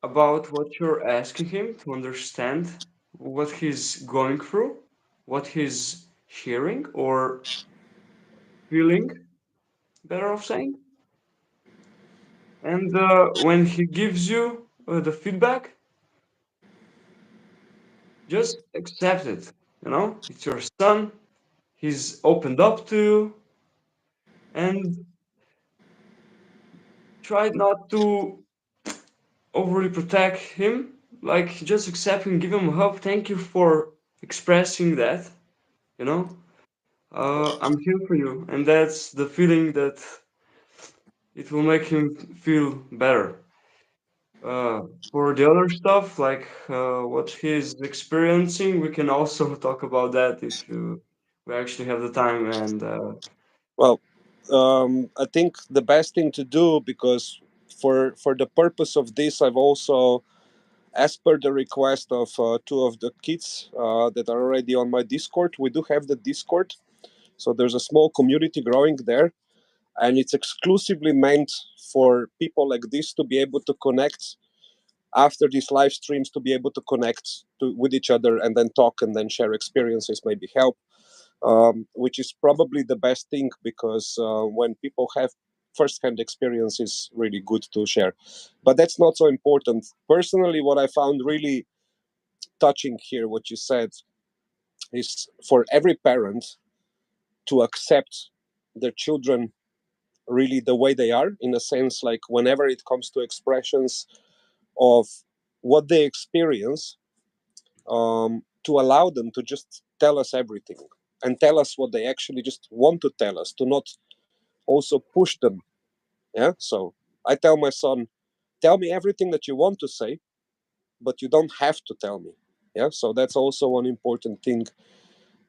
about what you're asking him to understand what he's going through, what he's hearing or feeling, better of saying. And when he gives you the feedback, just accept it. You know, it's your son. He's opened up to you, and try not to overly protect him. Like just accept him, give him hope. Thank you for expressing that. You know, I'm here for you, and that's the feeling that it will make him feel better. For the other stuff, like what he's experiencing, we can also talk about that if we actually have the time. And Well, I think the best thing to do, because for the purpose of this, I've also, as per the request of two of the kids that are already on my Discord, we do have the Discord. So there's a small community growing there, and it's exclusively meant for people like this to be able to connect after these live streams, to be able to connect with each other and then talk and then share experiences, maybe help, which is probably the best thing, because when people have first-hand experience, is really good to share. But that's not so important. Personally, what I found really touching here, what you said, is for every parent to accept their children really the way they are, in a sense, like whenever it comes to expressions of what they experience, to allow them to just tell us everything and tell us what they actually just want to tell us, to not also push them. Yeah. So I tell my son, tell me everything that you want to say, but you don't have to tell me. Yeah. So that's also one important thing.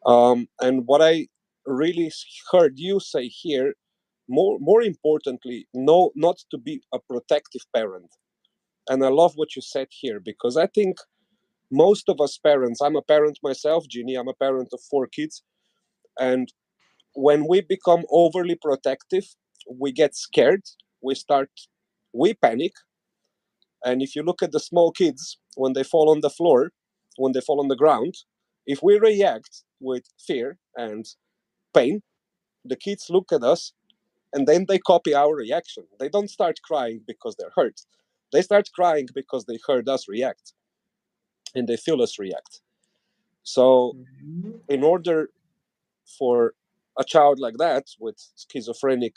And what I really heard you say here more importantly, no, not to be a protective parent. And I love what you said here, because I think most of us parents, I'm a parent myself, Ginny, I'm a parent of 4 kids, and when we become overly protective, we get scared, we start, we panic. And if you look at the small kids, when they fall on the floor, when they fall on the ground, if we react with fear and pain, the kids look at us and then they copy our reaction. They don't start crying because they're hurt. They start crying because they heard us react and they feel us react. So, Mhm. in order for a child like that with schizophrenic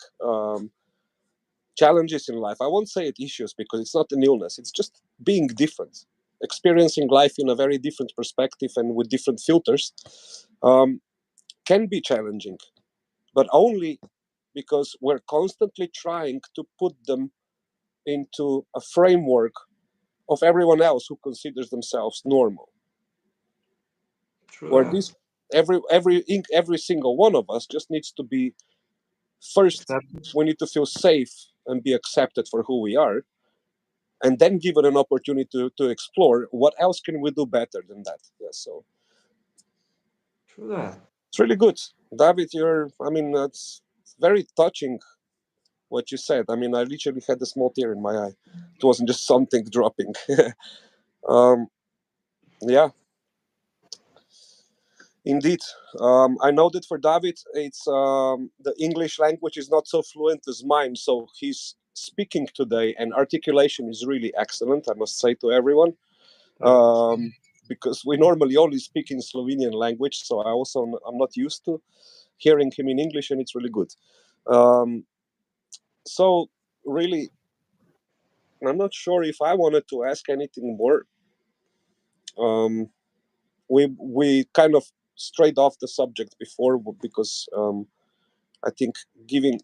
challenges in life, I won't say it issues because it's not an illness, it's just being different, experiencing life in a very different perspective and with different filters, um, can be challenging, but only because we're constantly trying to put them into a framework of everyone else who considers themselves normal. True Where that. this every single one of us just needs to be first. Accepted. We need to feel safe and be accepted for who we are, and then given an opportunity to explore what else can we do better than that. Yes, so True that. it's really good, David. I mean, it's very touching what you said. I mean, I literally had a small tear in my eye. It wasn't just something dropping. um, yeah, indeed. I know that for David, it's the English language is not so fluent as mine, so he's speaking today, and articulation is really excellent. I must say to everyone, Thanks. because we normally only speak in Slovenian language, so I'm not used to hearing him in English, and it's really good. Um, so really, I'm not sure if I wanted to ask anything more. Um, we kind of strayed off the subject before because I think giving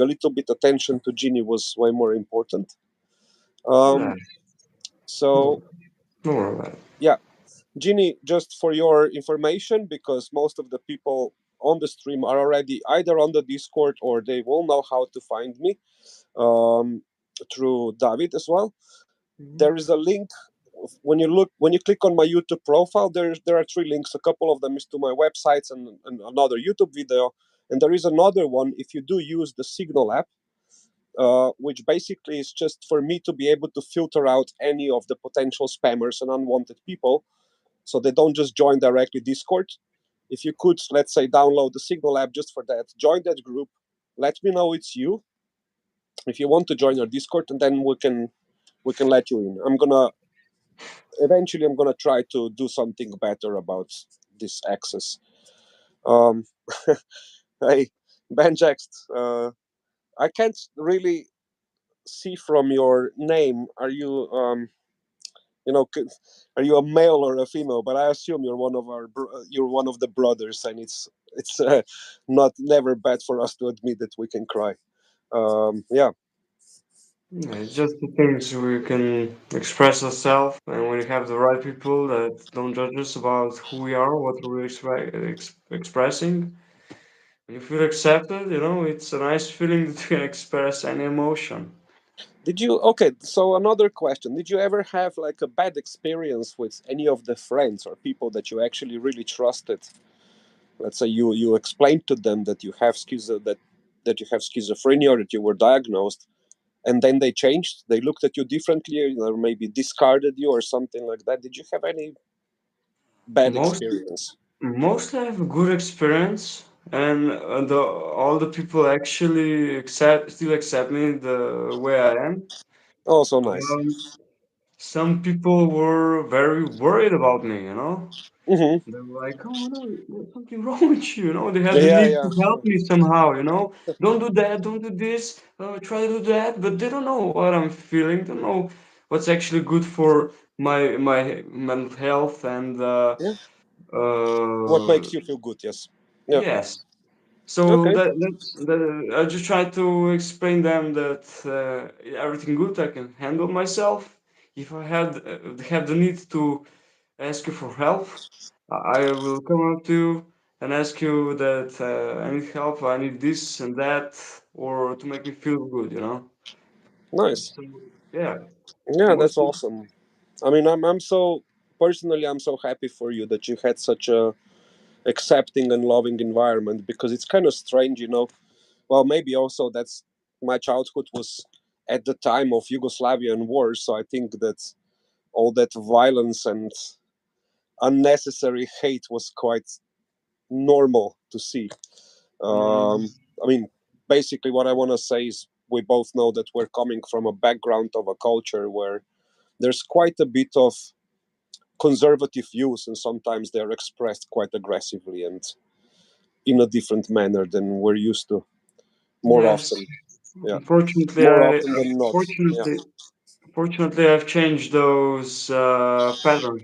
a little bit attention to Ginny was way more important. True Um, that. so No, no more about it. yeah, Ginny, just for your information, because most of the people on the stream are already either on the Discord or they will know how to find me um, through David as well. Mhm. There is a link when you click on my YouTube profile. There are 3 links. A couple of them is to my websites and another YouTube video, and there is another one if you do use the Signal app, which basically is just for me to be able to filter out any of the potential spammers and unwanted people so they don't just join directly Discord. If you could, let's say, download the Signal app just for that, join that group, let me know it's you if you want to join our Discord, and then we can let you in. I'm gonna try to do something better about this access. Um, hey, Benjax, I can't really see from your name. You know, are you a male or a female? But I assume you're one of the brothers, and it's not never bad for us to admit that we can cry. Yeah. Yeah, it's just the things we can express ourselves, and when you have the right people that don't judge us about who we are, what we're expressing, when you feel accepted, it's a nice feeling that you can express any emotion. Did you okay? So another question: did you ever have like a bad experience with any of the friends or people that you actually really trusted? Let's say you explained to them that that you have schizophrenia or that you were diagnosed, and then they changed. They looked at you differently, or maybe discarded you or something like that. Did you have any bad Most experience? Mostly I have a good experience, and all the people actually still accept me the way I am. Oh, so nice. Um, some people were very worried about me. Mm-hmm. They were like, "Oh no, there's something wrong with you." They had the Yeah, need yeah, to help me somehow. Don't do that, don't do this, try to do that, but they don't know what I'm feeling. Don't know what's actually good for my mental health and yeah. What uh, makes you feel good? Yes. Yeah. yes. So Okay. I just try to explain them that everything good, I can handle myself. If I have the need to ask you for help, I will come up to you and ask you that I need help, I need this and that, or to make me feel good, you know? Nice. So, yeah, Yeah, that's mostly, awesome. I mean, I'm so personally, I'm so happy for you that you had such a accepting and loving environment, because it's kind of strange, you know. Well, maybe also that's my childhood was at the time of Yugoslavian war, so I think that all that violence and unnecessary hate was quite normal to see. mm, Um, I mean, basically, what I want to say is we both know that we're coming from a background of a culture where there's quite a bit of conservative views, and sometimes they're expressed quite aggressively and in a different manner than we're used to. More yes. often, yeah, Unfortunately, more often than not, yeah. fortunately, I've changed those patterns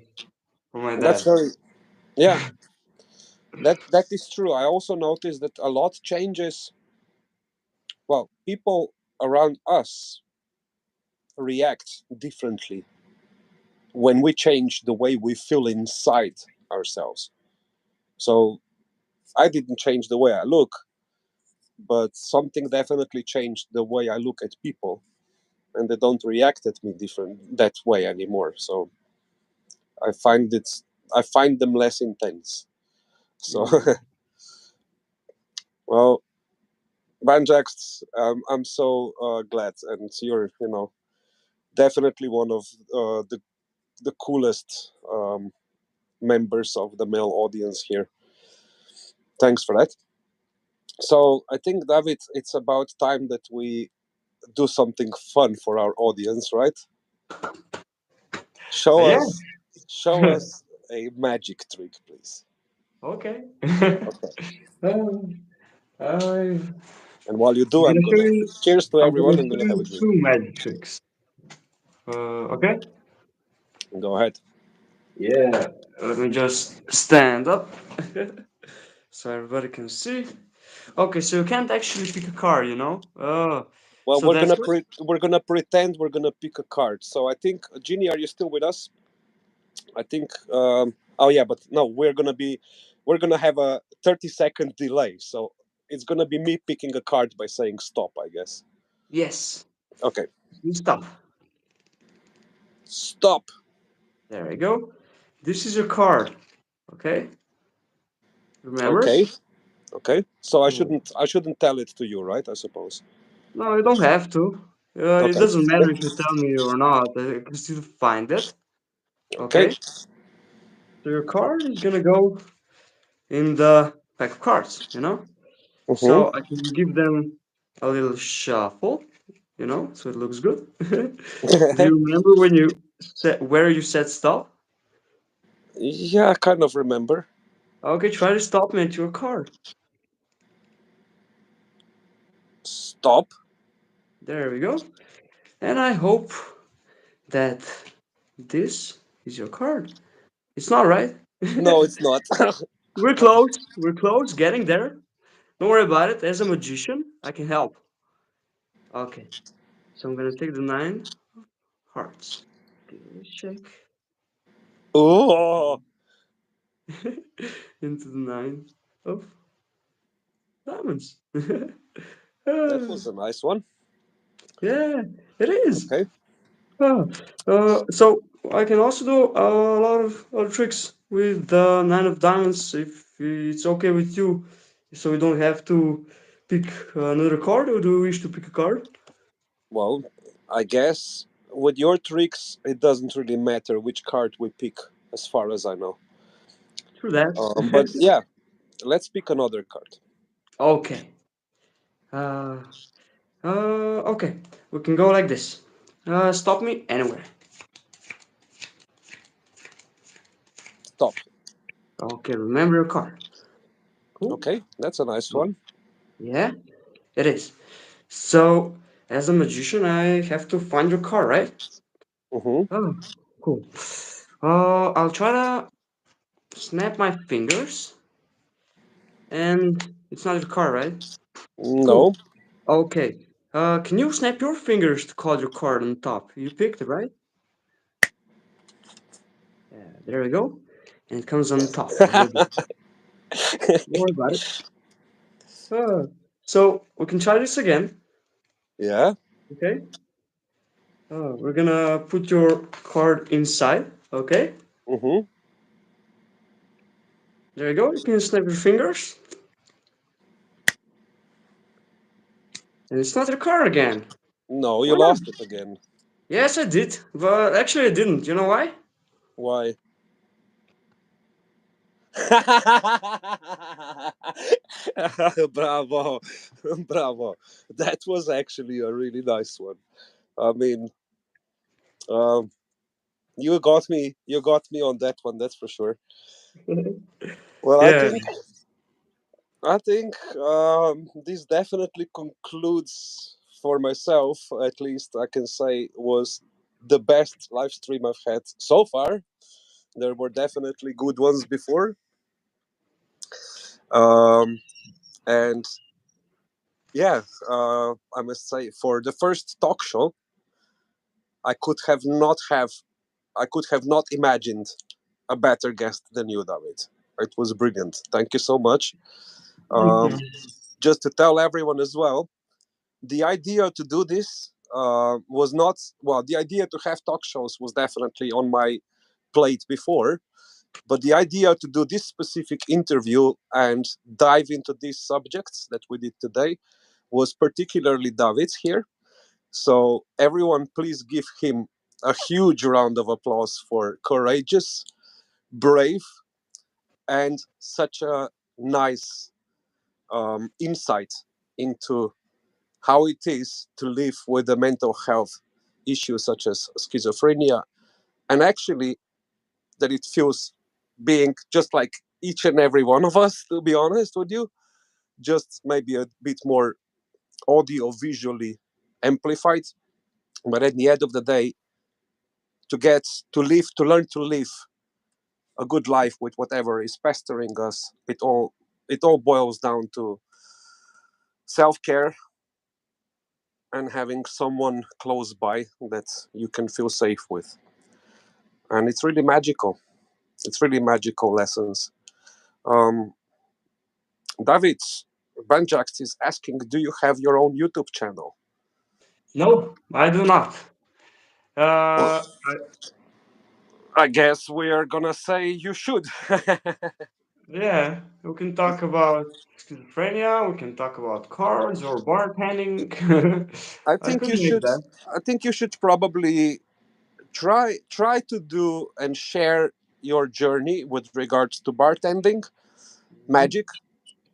from my That's dad. very, yeah. That is true. I also noticed that a lot changes. Well, people around us react differently when we change the way we feel inside ourselves. So I didn't change the way I look, but something definitely changed the way I look at people, and they don't react at me different that way anymore. So I find it, I find them less intense. So Mm. well, Banjax, I'm so glad, and you're, you know, definitely one of the coolest members of the male audience here. Thanks for that. So I think, David, it's about time that we do something fun for our audience, right? Show Yeah. us, show us a magic trick, please. Okay. Okay. Um, I'm And while you do, gonna show you. cheers to I'm gonna everyone. I'm show gonna have a you drink. two magic tricks. Okay. Go ahead. Yeah. Let me just stand up so everybody can see. Okay, so you can't actually pick a card, you know. Well, So that's good. we're gonna pretend we're gonna pick a card. So I think, Ginny, are you still with us? I think. Oh yeah, but no, we're gonna have a 30-second delay. So it's gonna be me picking a card by saying stop, I guess. Yes. Okay, You stop. stop. There we go. This is your card. Okay. Remember it? Okay, okay. So Cool. I shouldn't tell it to you, right? I suppose. No, you don't have to. It Okay, doesn't matter if you tell me or not. I can still find it. okay. Okay. So your card is gonna go in the pack of cards, you know? Mm-hmm. So I can give them a little shuffle, you know, so it looks good. Do you remember when you said where you said stop? Yeah, I kind of remember. Okay, try to stop me at your card. Stop. There we go. And I hope that this is your card. It's not right. No, it's not. We're close. We're close. Getting there. Don't worry about it. As a magician, I can help. Okay. So I'm gonna take the nine hearts. Give me a check. Oh, Into the nine of diamonds. that Ah, was a nice one. yeah, it is. Okay. Ah, so I can also do a lot of other tricks with the nine of diamonds if it's okay with you. So we don't have to pick another card, or do you wish to pick a card? Well, I guess with your tricks, it doesn't really matter which card we pick, as far as I know. Through that. But yeah, let's pick another card. Okay. Uh, okay. We can go like this. Stop me anywhere. Stop. Okay, remember your card. Cool. Okay, that's a nice Oh, one. yeah, it is. So, as a magician, I have to find your card, right? Mm-hmm. Oh, cool. I'll try to snap my fingers, and it's not your card, right? No, Cool. Okay. Can you snap your fingers to call your card on top? You picked it, right? Yeah, there we go. And it comes on top of the deck. Don't worry about it. Uh, so we can try this again. Yeah. Okay. We're gonna put your card inside. Okay. Mm-hmm. There you go. You can snap your fingers, and it's not your card again. No, you Why not? lost it again. Yes, I did, but actually I didn't. You know why? Why? Bravo, bravo. That was actually a really nice one. I mean, um, you got me. You got me on that one. That's for sure. Well, I Yeah. think. I think this definitely concludes for myself. At least I can say was the best live stream I've had so far. There were definitely good ones before. Um, and yeah, I must say for the first talk show, I could have not have I could have not imagined a better guest than you, David. It was brilliant. Thank you so much. Thank Um, you. just to tell everyone as well, the idea to do this was not well. The idea to have talk shows was definitely on my plate before, but the idea to do this specific interview and dive into these subjects that we did today was particularly David's here. So, everyone, please give him a huge round of applause for courageous, brave, and such a nice insight into how it is to live with a mental health issue such as schizophrenia, and actually that it feels being just like each and every one of us, to be honest with you, just maybe a bit more audio visually amplified. But at the end of the day, to get to live, to learn to live a good life with whatever is pestering us, it all boils down to self-care and having someone close by that you can feel safe with. And it's really magical. It's really magical lessons. Um, David Banjax is asking, do you have your own YouTube channel? No, I do not. Well, Uh, I guess we are gonna say you should. yeah, we can talk about schizophrenia. We can talk about cards or bartending. I I think could you make should. that. I think you should probably try to do and share your journey with regards to bartending, magic,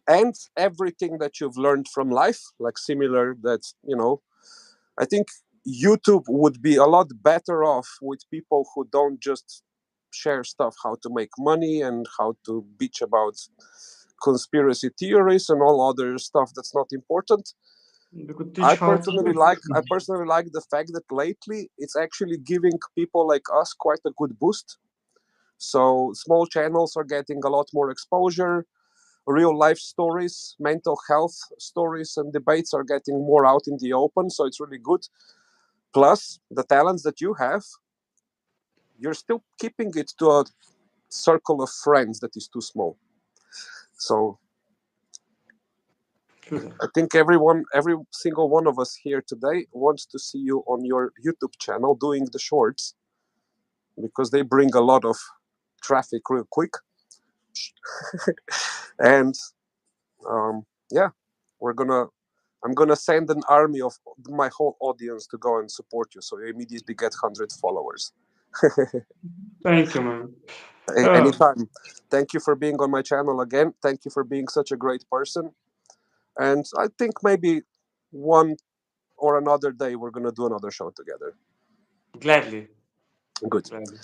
and everything that you've learned from life. Like similar that I think YouTube would be a lot better off with people who don't just share stuff how to make money and how to bitch about conspiracy theories and all other stuff that's not important. You could I teach how to personally live. like I personally like the fact that lately it's actually giving people like us quite a good boost. So small channels are getting a lot more exposure. Real life stories, mental health stories, and debates are getting more out in the open. So it's really good. Plus, the talents that you have, you're still keeping it to a circle of friends that is too small. So True. I think every single one of us here today wants to see you on your YouTube channel doing the shorts because they bring a lot of traffic real quick. And yeah, we're gonna I'm gonna send an army of my whole audience to go and support you, so you immediately get 100 followers. Thank you, man. Uh, Anytime. Thank you for being on my channel again. Thank you for being such a great person. And I think maybe one or another day we're gonna do another show together. Gladly. Good. Gladly.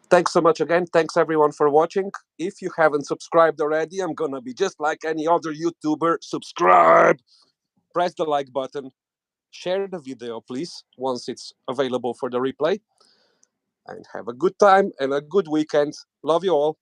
Thanks so much again. Thanks everyone for watching. If you haven't subscribed already, I'm gonna be just like any other YouTuber. Subscribe. Press the like button. Share the video, please, once it's available for the replay. And have a good time and a good weekend. Love you all.